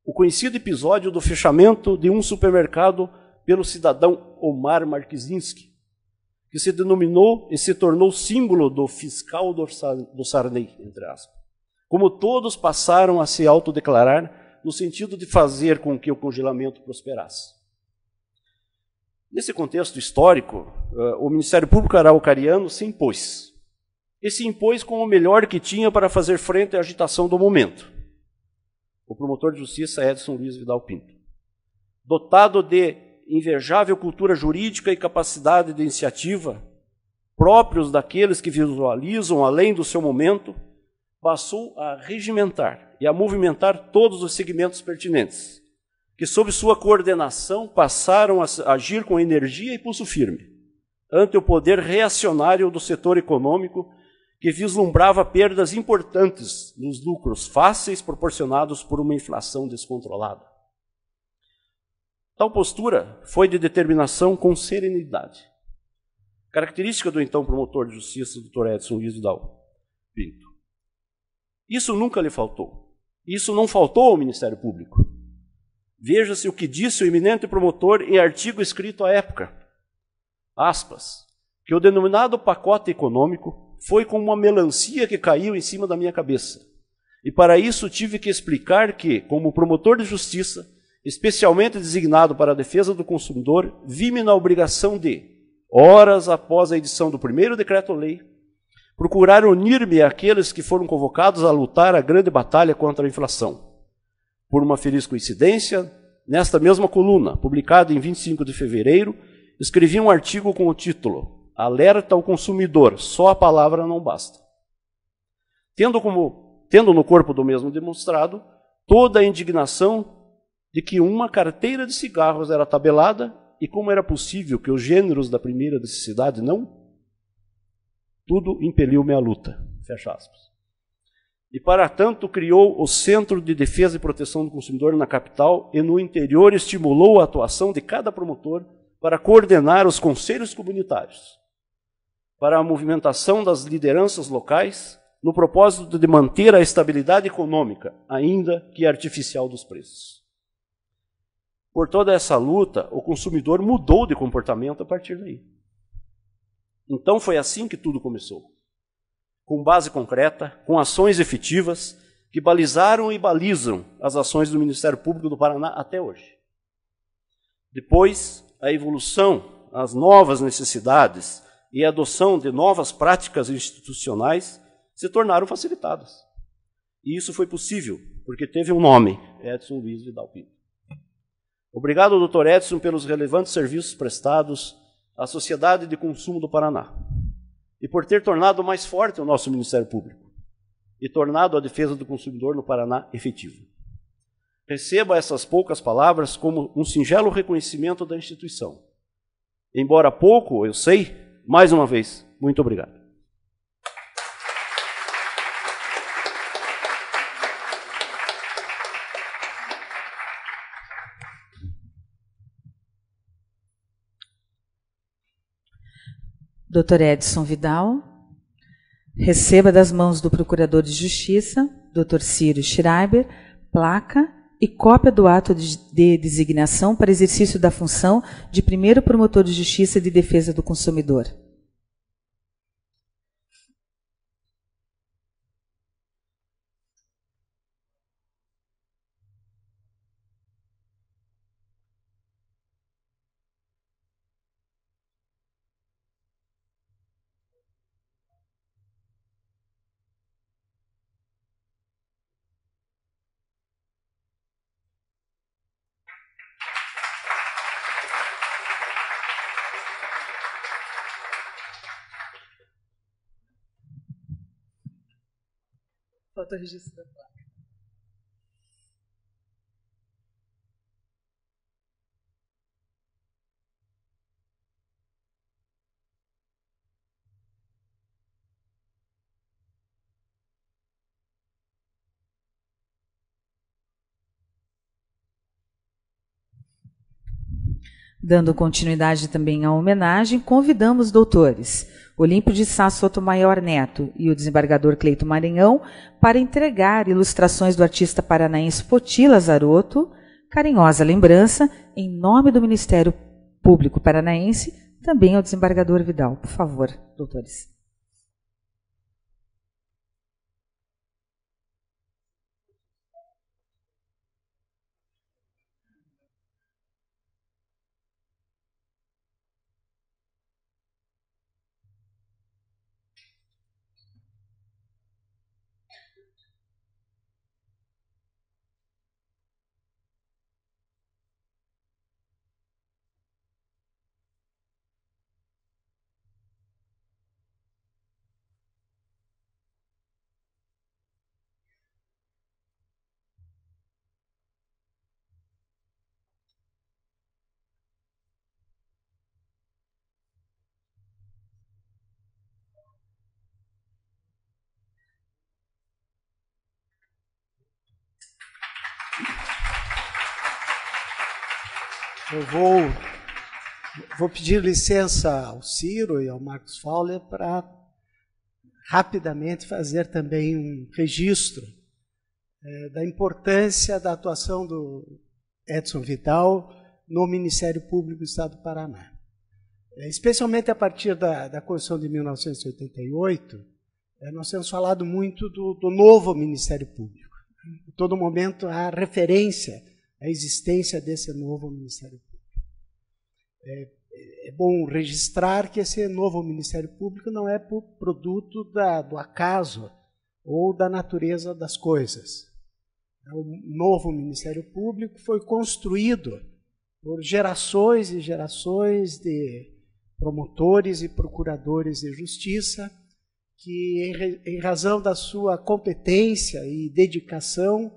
o conhecido episódio do fechamento de um supermercado pelo cidadão Omar Marquezinski, que se denominou e se tornou símbolo do fiscal do Sarney, entre aspas. Como todos passaram a se autodeclarar no sentido de fazer com que o congelamento prosperasse. Nesse contexto histórico, o Ministério Público araucariano se impôs. E se impôs com o melhor que tinha para fazer frente à agitação do momento. O promotor de justiça Edson Luiz Vidal Pinto. Dotado de invejável cultura jurídica e capacidade de iniciativa, próprios daqueles que visualizam além do seu momento, passou a regimentar e a movimentar todos os segmentos pertinentes, que sob sua coordenação passaram a agir com energia e pulso firme, ante o poder reacionário do setor econômico, que vislumbrava perdas importantes nos lucros fáceis proporcionados por uma inflação descontrolada. Tal postura foi de determinação com serenidade. Característica do então promotor de justiça, Dr. Edson Luiz Vidal Pinto. Isso nunca lhe faltou. Isso não faltou ao Ministério Público. Veja-se o que disse o eminente promotor em artigo escrito à época. Aspas. Que o denominado pacote econômico foi como uma melancia que caiu em cima da minha cabeça. E para isso tive que explicar que, como promotor de justiça, especialmente designado para a defesa do consumidor, vi-me na obrigação de, horas após a edição do primeiro decreto-lei, procurar unir-me àqueles que foram convocados a lutar a grande batalha contra a inflação. Por uma feliz coincidência, nesta mesma coluna, publicada em 25 de fevereiro, escrevi um artigo com o título Alerta ao consumidor, só a palavra não basta. Tendo no corpo do mesmo demonstrado toda a indignação de que uma carteira de cigarros era tabelada e como era possível que os gêneros da primeira necessidade não? Tudo impeliu-me à luta. Fecha aspas. E, para tanto, criou o Centro de Defesa e Proteção do Consumidor na capital e, no interior, estimulou a atuação de cada promotor para coordenar os conselhos comunitários, para a movimentação das lideranças locais, no propósito de manter a estabilidade econômica, ainda que artificial, dos preços. Por toda essa luta, o consumidor mudou de comportamento a partir daí. Então foi assim que tudo começou. Com base concreta, com ações efetivas, que balizaram e balizam as ações do Ministério Público do Paraná até hoje. Depois, a evolução, as novas necessidades e a adoção de novas práticas institucionais se tornaram facilitadas. E isso foi possível, porque teve um nome, Edson Luiz Vidal Pinto. Obrigado, Dr. Edson, pelos relevantes serviços prestados à sociedade de consumo do Paraná e por ter tornado mais forte o nosso Ministério Público e tornado a defesa do consumidor no Paraná efetiva. Receba essas poucas palavras como um singelo reconhecimento da instituição. Embora pouco, eu sei, mais uma vez, muito obrigado. Dr. Edson Vidal, receba das mãos do Procurador de Justiça, Dr. Ciro Schreiber, placa e cópia do ato de designação para exercício da função de primeiro promotor de Justiça de Defesa do Consumidor. Falta o registro da placa. Dando continuidade também à homenagem, convidamos os doutores Olímpio de Sá Sotomayor Neto e o desembargador Cleito Maranhão para entregar ilustrações do artista paranaense Poti Lazarotto, carinhosa lembrança, em nome do Ministério Público Paranaense, também ao desembargador Vidal. Por favor, doutores. Eu vou pedir licença ao Ciro e ao Marcos Fauler para rapidamente fazer também um registro da importância da atuação do Edson Vidal no Ministério Público do Estado do Paraná. Especialmente a partir da Constituição de 1988, nós temos falado muito do novo Ministério Público. Em todo momento, a referência a existência desse novo Ministério Público. É bom registrar que esse novo Ministério Público não é produto do acaso ou da natureza das coisas. O novo Ministério Público foi construído por gerações e gerações de promotores e procuradores de justiça que, em razão da sua competência e dedicação,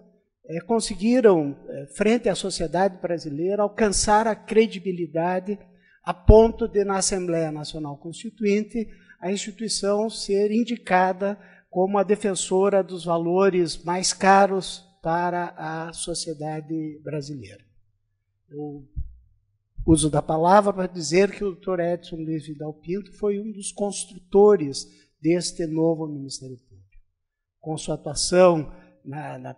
conseguiram, frente à sociedade brasileira, alcançar a credibilidade a ponto de, na Assembleia Nacional Constituinte, a instituição ser indicada como a defensora dos valores mais caros para a sociedade brasileira. Eu uso da palavra para dizer que o Dr. Edson Luiz Vidal Pinto foi um dos construtores deste novo Ministério Público. Com sua atuação na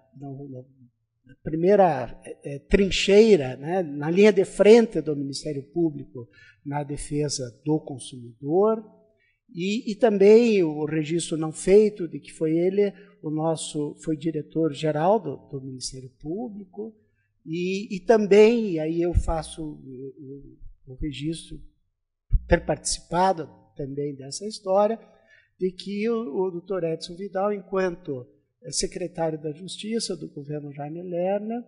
primeira trincheira, né, na linha de frente do Ministério Público, na defesa do consumidor, e também o registro não feito de que foi ele foi diretor geral do Ministério Público, e também, aí eu faço o registro, ter participado também dessa história, de que o Dr. Edson Vidal, enquanto secretário da Justiça do governo Jaime Lerner,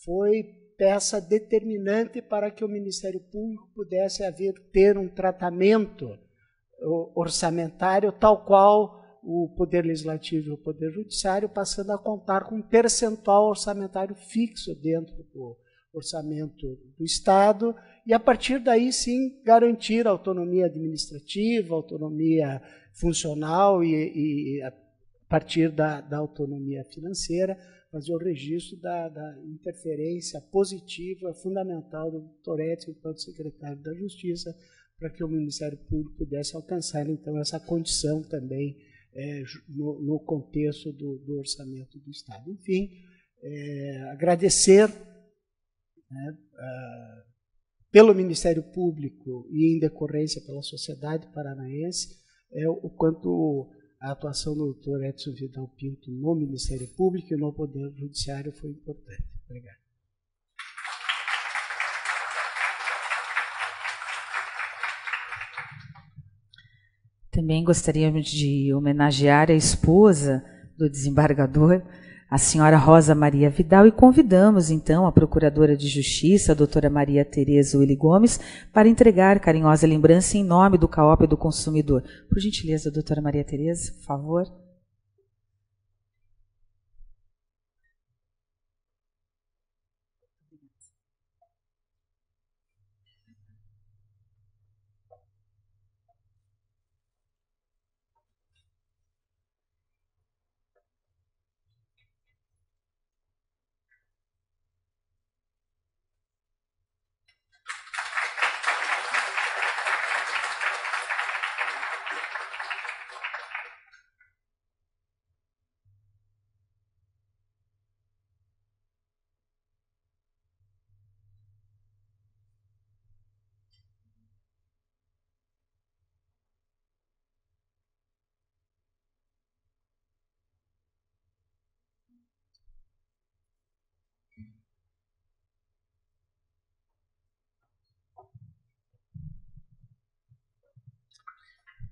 foi peça determinante para que o Ministério Público pudesse ter um tratamento orçamentário tal qual o Poder Legislativo e o Poder Judiciário, passando a contar com um percentual orçamentário fixo dentro do orçamento do Estado, e a partir daí sim garantir a autonomia administrativa, autonomia funcional e a partir da autonomia financeira, fazer o registro da interferência positiva fundamental do Dr. Edson enquanto secretário da Justiça, para que o Ministério Público pudesse alcançar, então, essa condição também no contexto do orçamento do Estado. Enfim, agradecer, né, pelo Ministério Público e, em decorrência, pela sociedade paranaense, o quanto a atuação do Dr. Edson Vidal Pinto no Ministério Público e no Poder Judiciário foi importante. Obrigado. Também gostaríamos de homenagear a esposa do desembargador, a senhora Rosa Maria Vidal, e convidamos, então, a Procuradora de Justiça, a doutora Maria Tereza Willi Gomes, para entregar carinhosa lembrança em nome do CAOP do Consumidor. Por gentileza, doutora Maria Tereza, por favor.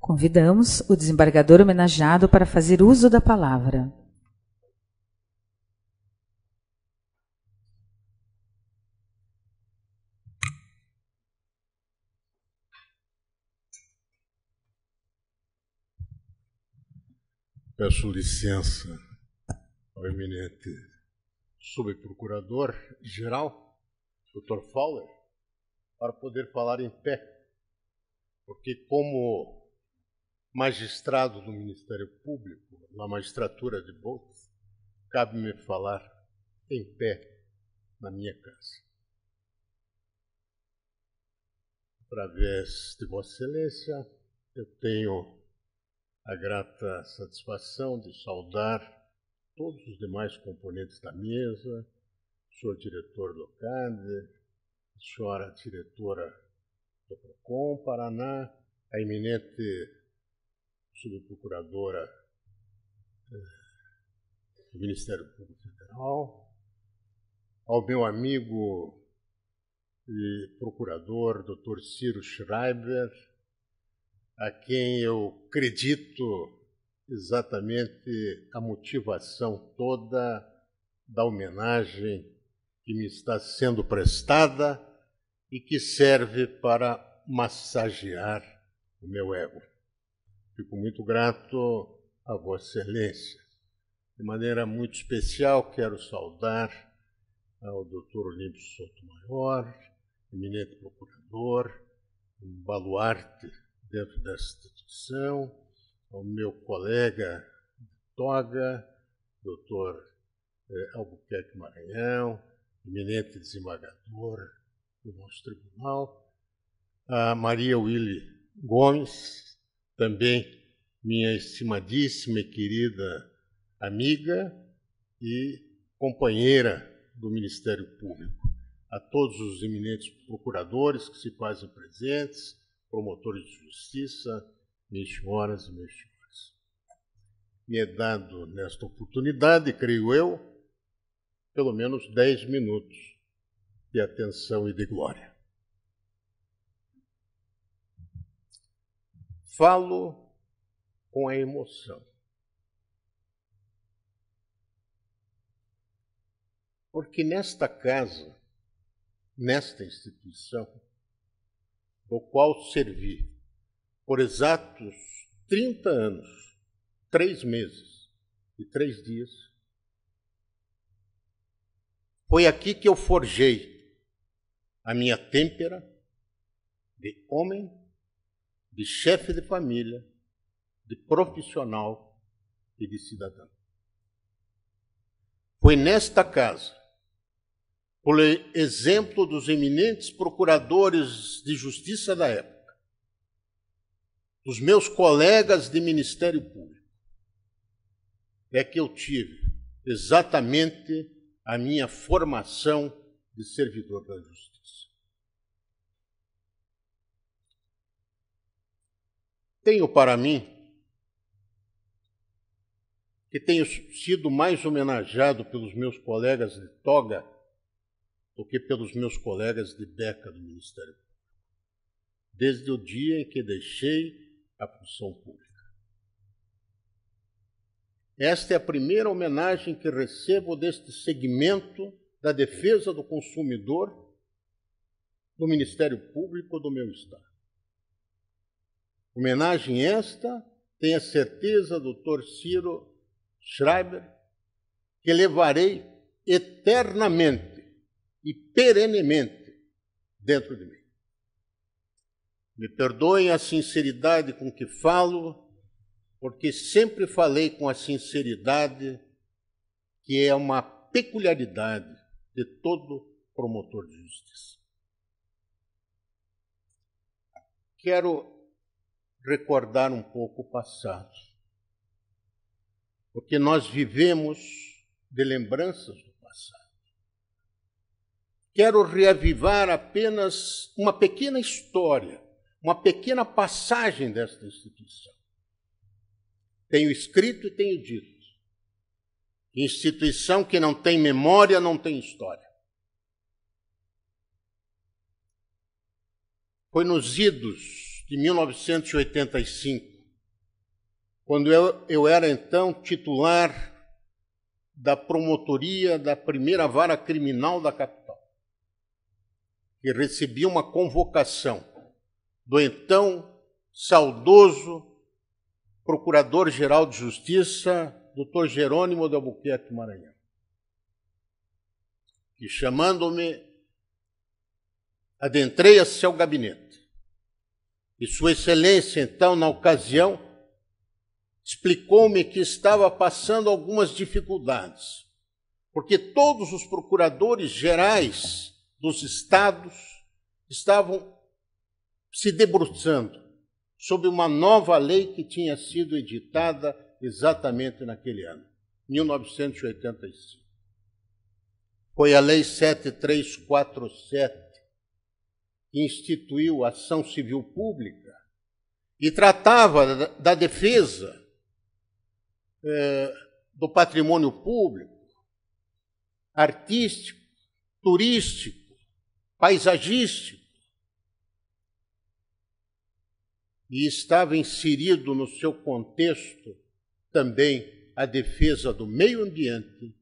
Convidamos o desembargador homenageado para fazer uso da palavra. Peço licença ao eminente subprocurador-geral, Dr. Fowler, para poder falar em pé, porque como magistrado do Ministério Público, na magistratura de Botes, cabe-me falar em pé na minha casa. Através de Vossa Excelência, eu tenho a grata satisfação de saudar todos os demais componentes da mesa, o senhor diretor do CADE, a senhora diretora do PROCON Paraná, a eminente subprocuradora do Ministério Público Federal, ao meu amigo e procurador, Dr. Ciro Schreiber, a quem eu acredito exatamente a motivação toda da homenagem que me está sendo prestada e que serve para massagear o meu ego. Fico muito grato a Vossa Excelência. De maneira muito especial, quero saudar ao Dr. Olímpio Sotomayor, eminente procurador, um baluarte dentro dessa instituição, ao meu colega de toga, Dr. Albuquerque Maranhão, eminente desembargador do nosso tribunal, a Maria Willy Gomes, também minha estimadíssima e querida amiga e companheira do Ministério Público, a todos os eminentes procuradores que se fazem presentes, promotores de justiça, minhas senhoras e meus senhores. Me é dado nesta oportunidade, creio eu, pelo menos 10 minutos de atenção e de glória. Falo com a emoção. Porque nesta casa, nesta instituição, do qual servi por exatos 30 anos, 3 meses e 3 dias, foi aqui que eu forjei a minha têmpera de homem, de chefe de família, de profissional e de cidadão. Foi nesta casa, por exemplo dos eminentes procuradores de justiça da época, dos meus colegas de Ministério Público, é que eu tive exatamente a minha formação de servidor da justiça. Tenho para mim que tenho sido mais homenageado pelos meus colegas de toga do que pelos meus colegas de beca do Ministério Público, desde o dia em que deixei a função pública. Esta é a primeira homenagem que recebo deste segmento da defesa do consumidor do Ministério Público do meu Estado. Homenagem esta, tenho a certeza, Dr. Ciro Schreiber, que levarei eternamente e perenemente dentro de mim. Me perdoem a sinceridade com que falo, porque sempre falei com a sinceridade que é uma peculiaridade de todo promotor de justiça. Quero recordar um pouco o passado, porque nós vivemos de lembranças do passado. Quero reavivar apenas uma pequena história, uma pequena passagem desta instituição. Tenho escrito e tenho dito: instituição que não tem memória não tem história. Foi nos idos de 1985, quando eu era então titular da promotoria da primeira vara criminal da capital, que recebi uma convocação do então saudoso Procurador-Geral de Justiça, Dr. Jerônimo de Albuquerque Maranhão, que, chamando-me, adentrei a seu gabinete. E Sua Excelência, então, na ocasião, explicou-me que estava passando algumas dificuldades, porque todos os procuradores gerais dos estados estavam se debruçando sobre uma nova lei que tinha sido editada exatamente naquele ano, 1985. Foi a Lei 7347, que instituiu a ação civil pública e tratava da defesa do patrimônio público, artístico, turístico, paisagístico. E estava inserido no seu contexto também a defesa do meio ambiente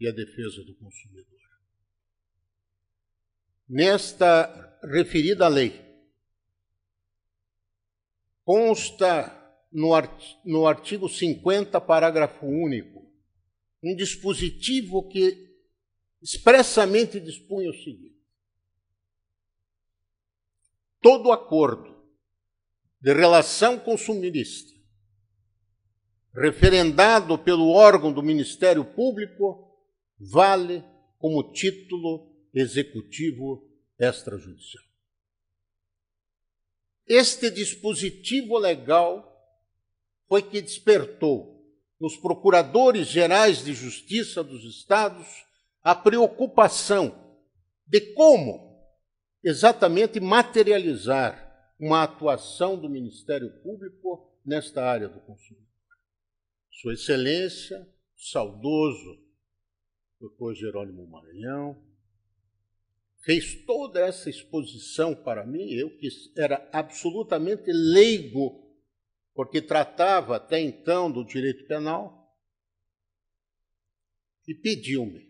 e a defesa do consumidor. Nesta referida lei, consta no artigo 50, parágrafo único, um dispositivo que expressamente dispunha o seguinte: todo acordo de relação consumirista referendado pelo órgão do Ministério Público vale como título executivo extrajudicial. Este dispositivo legal foi que despertou nos procuradores gerais de justiça dos estados a preocupação de como exatamente materializar uma atuação do Ministério Público nesta área do consumidor. Sua Excelência, saudoso Dr. Jerônimo Maranhão, fez toda essa exposição para mim, eu que era absolutamente leigo, porque tratava até então do direito penal, e pediu-me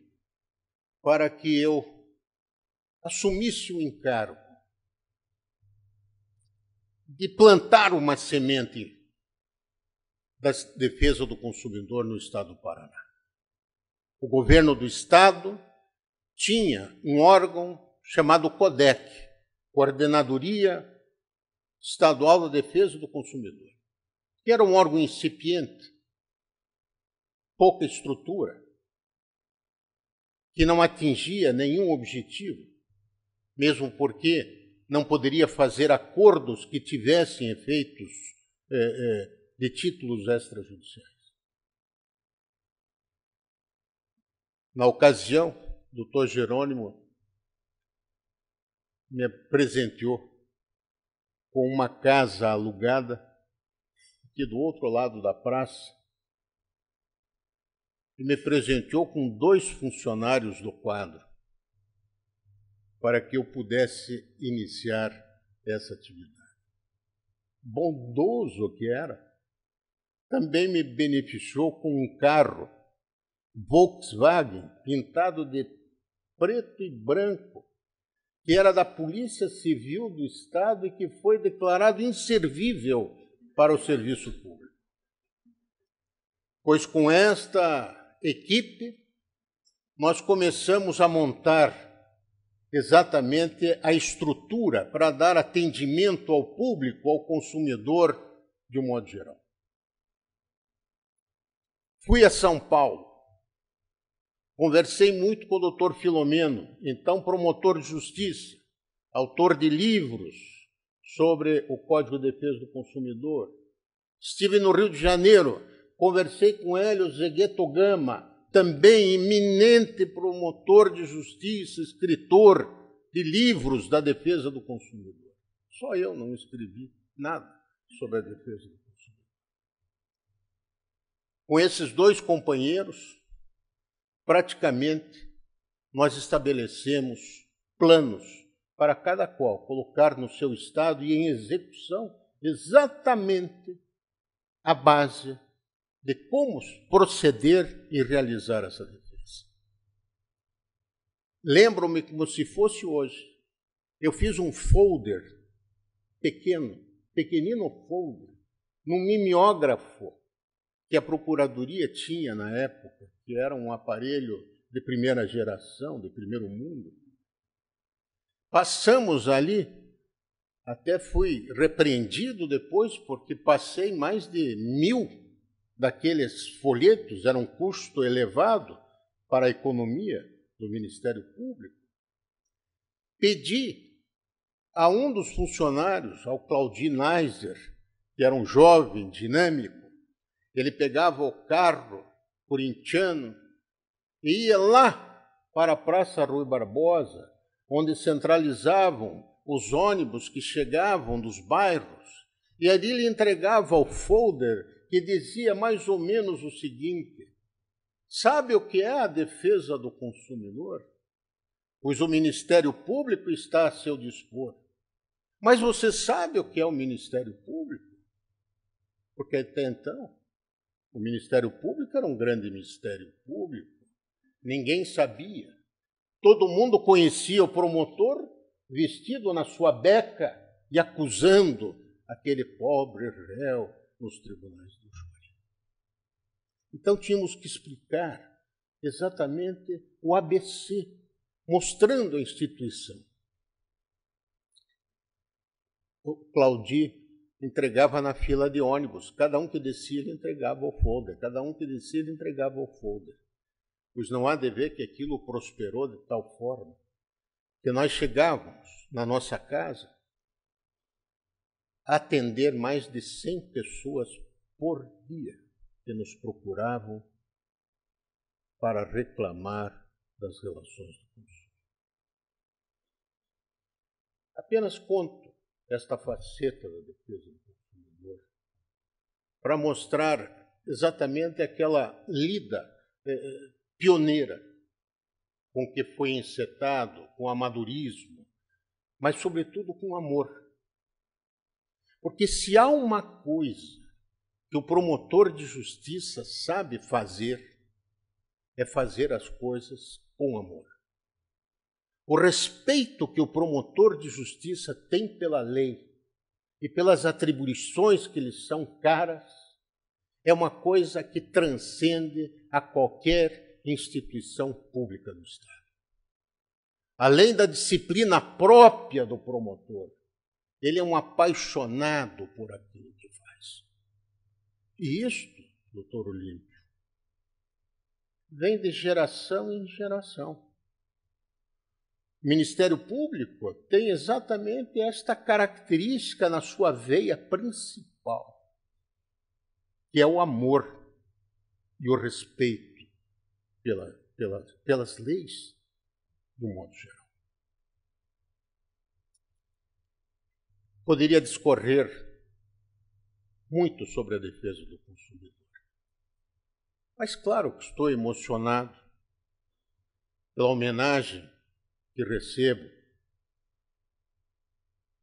para que eu assumisse o encargo de plantar uma semente da defesa do consumidor no estado do Paraná. O governo do estado tinha um órgão chamado CODEC, Coordenadoria Estadual da Defesa do Consumidor, que era um órgão incipiente, pouca estrutura, que não atingia nenhum objetivo, mesmo porque não poderia fazer acordos que tivessem efeitos de títulos extrajudiciais. Na ocasião, o doutor Jerônimo me presenteou com uma casa alugada aqui do outro lado da praça e me presenteou com 2 funcionários do quadro para que eu pudesse iniciar essa atividade. Bondoso que era, também me beneficiou com um carro Volkswagen pintado de preto e branco, que era da Polícia Civil do Estado e que foi declarado inservível para o serviço público. Pois com esta equipe, nós começamos a montar exatamente a estrutura para dar atendimento ao público, ao consumidor, de um modo geral. Fui a São Paulo, conversei muito com o doutor Filomeno, então promotor de justiça, autor de livros sobre o Código de Defesa do Consumidor. Estive no Rio de Janeiro, conversei com Hélio Zegueto Gama, também eminente promotor de justiça, escritor de livros da defesa do consumidor. Só eu não escrevi nada sobre a defesa do consumidor. Com esses 2 companheiros, praticamente, nós estabelecemos planos para cada qual colocar no seu estado e em execução exatamente a base de como proceder e realizar essa defesa. Lembro-me como se fosse hoje. Eu fiz um folder pequenino folder, num mimeógrafo que a Procuradoria tinha na época, que era um aparelho de primeira geração, de primeiro mundo. Passamos ali, até fui repreendido depois, porque passei mais de 1000 daqueles folhetos, era um custo elevado para a economia do Ministério Público. Pedi a um dos funcionários, ao Claudinho Neiser, que era um jovem, dinâmico, ele pegava o carro corintiano e ia lá para a Praça Rui Barbosa, onde centralizavam os ônibus que chegavam dos bairros, e ali ele entregava o folder que dizia mais ou menos o seguinte: sabe o que é a defesa do consumidor? pois o Ministério Público está a seu dispor. Mas você sabe o que é o Ministério Público? Porque até então, o Ministério Público era um grande Ministério Público. Ninguém sabia. Todo mundo conhecia o promotor vestido na sua beca e acusando aquele pobre réu nos tribunais do júri. Então tínhamos que explicar exatamente o ABC, mostrando a instituição. O Claudi entregava na fila de ônibus. Cada um que descia, ele entregava o folder. Cada um que descia, ele entregava o folder. Pois não há de ver que aquilo prosperou de tal forma que nós chegávamos na nossa casa a atender mais de 100 pessoas por dia que nos procuravam para reclamar das relações de consumo. Apenas conto esta faceta da defesa do consumidor para mostrar exatamente aquela lida pioneira com que foi encetado, com amadurismo, mas sobretudo com amor. Porque se há uma coisa que o promotor de justiça sabe fazer, é fazer as coisas com amor. O respeito que o promotor de justiça tem pela lei e pelas atribuições que lhe são caras é uma coisa que transcende a qualquer instituição pública do Estado. Além da disciplina própria do promotor, ele é um apaixonado por aquilo que faz. E isto, doutor Olímpio, vem de geração em geração. O Ministério Público tem exatamente esta característica na sua veia principal, que é o amor e o respeito pelas leis, do modo geral. Poderia discorrer muito sobre a defesa do consumidor. Mas claro que estou emocionado pela homenagem que recebo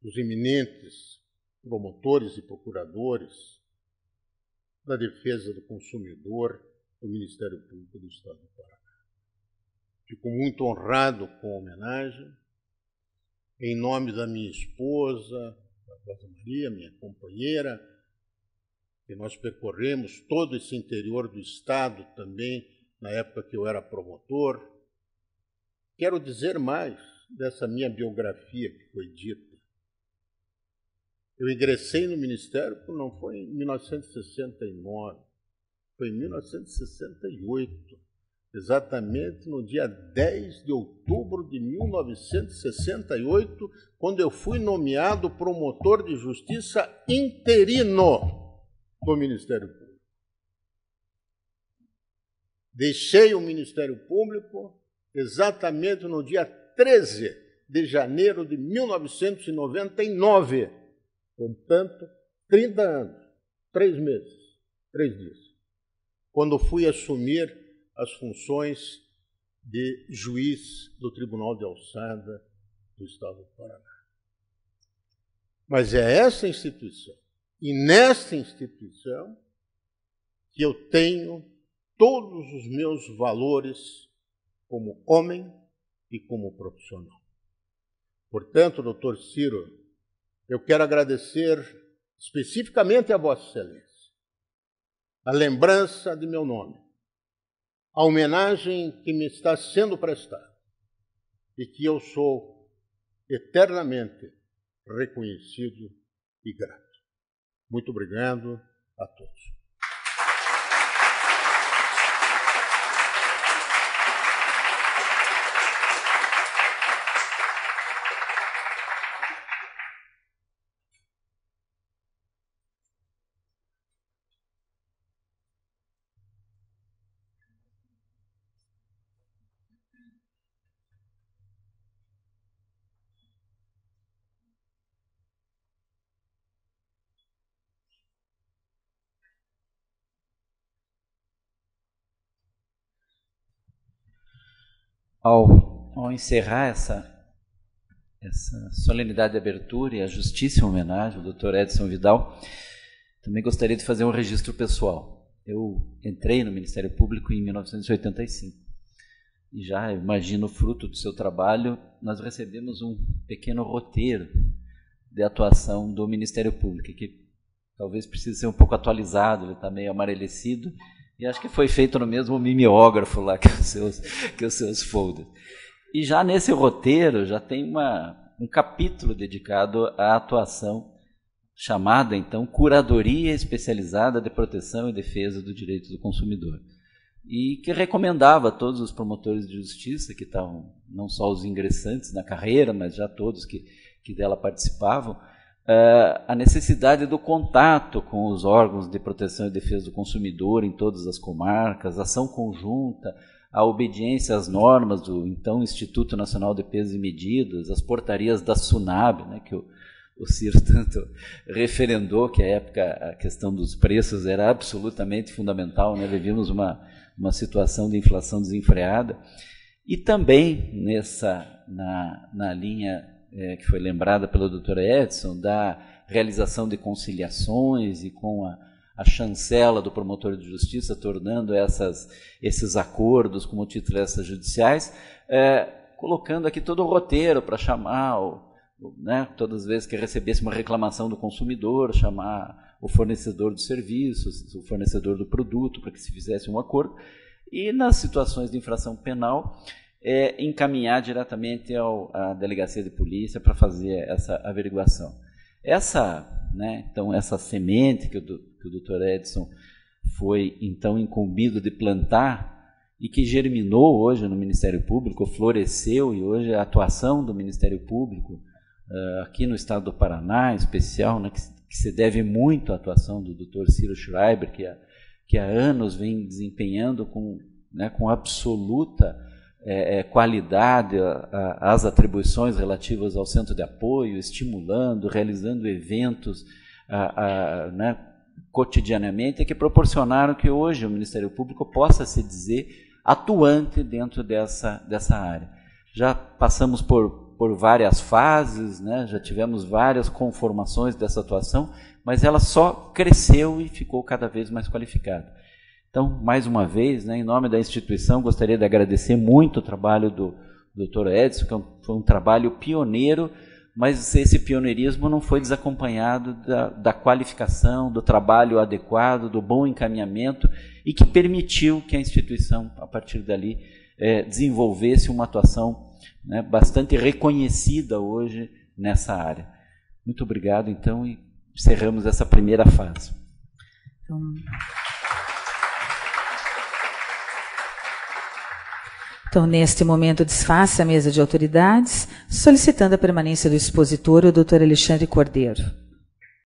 dos eminentes promotores e procuradores da defesa do consumidor do Ministério Público do Estado do Paraná. Fico muito honrado com a homenagem, em nome da minha esposa, da Rosa Maria, minha companheira, que nós percorremos todo esse interior do Estado também, na época que eu era promotor. Quero dizer mais dessa minha biografia que foi dita. Eu ingressei no Ministério, não foi em 1969, foi em 1968, exatamente no dia 10 de outubro de 1968, quando eu fui nomeado promotor de justiça interino do Ministério Público. Deixei o Ministério Público exatamente no dia 13 de janeiro de 1999. Portanto, 30 anos, 3 meses, 3 dias, quando fui assumir as funções de juiz do Tribunal de Alçada do Estado do Paraná. Mas é essa instituição, e nessa instituição, que eu tenho todos os meus valores como homem e como profissional. Portanto, doutor Ciro, eu quero agradecer especificamente a Vossa Excelência a lembrança de meu nome, a homenagem que me está sendo prestada e que eu sou eternamente reconhecido e grato. Muito obrigado a todos. Ao ao encerrar essa solenidade de abertura e a justíssima homenagem ao Dr. Edson Vidal, também gostaria de fazer um registro pessoal. Eu entrei no Ministério Público em 1985 e já imagino, fruto do seu trabalho, nós recebemos um pequeno roteiro de atuação do Ministério Público, que talvez precise ser um pouco atualizado, ele está meio amarelecido, e acho que foi feito no mesmo mimeógrafo lá que os seus folders. E já nesse roteiro já tem um capítulo dedicado à atuação chamada, então, Curadoria Especializada de Proteção e Defesa do Direito do Consumidor, e que recomendava a todos os promotores de justiça, que estavam, não só os ingressantes na carreira, mas já todos que dela participavam, a necessidade do contato com os órgãos de proteção e defesa do consumidor em todas as comarcas, ação conjunta, a obediência às normas do então Instituto Nacional de Pesos e Medidas, as portarias da SUNAB, né, que o Ciro tanto referendou, que à época a questão dos preços era absolutamente fundamental, né, vivíamos uma situação de inflação desenfreada, e também na linha que foi lembrada pelo Dr. Edson, da realização de conciliações e com a chancela do promotor de justiça, tornando esses acordos como títulos extrajudiciais, colocando aqui todo o roteiro para chamar, né, todas as vezes que recebesse uma reclamação do consumidor, chamar o fornecedor dos serviços, o fornecedor do produto, para que se fizesse um acordo, e nas situações de infração penal, encaminhar diretamente à delegacia de polícia para fazer essa averiguação. Então, essa semente que o Dr. Edson foi, então, incumbido de plantar e que germinou hoje no Ministério Público, floresceu, e hoje a atuação do Ministério Público, aqui no estado do Paraná, em especial, né, que se deve muito à atuação do Dr. Ciro Schreiber, que há anos vem desempenhando com absoluta qualidade as atribuições relativas ao centro de apoio, estimulando, realizando eventos cotidianamente, que proporcionaram que hoje o Ministério Público possa se dizer atuante dentro dessa área. Já passamos por várias fases, né, já tivemos várias conformações dessa atuação, mas ela só cresceu e ficou cada vez mais qualificada. Então, mais uma vez, né, em nome da instituição, gostaria de agradecer muito o trabalho do Dr. Edson, que foi um trabalho pioneiro, mas esse pioneirismo não foi desacompanhado da qualificação, do trabalho adequado, do bom encaminhamento, e que permitiu que a instituição, a partir dali, desenvolvesse uma atuação, né, bastante reconhecida hoje nessa área. Muito obrigado, então, e encerramos essa primeira fase. Então, neste momento, desfaça a mesa de autoridades, solicitando a permanência do expositor, o Dr. Alexandre Cordeiro.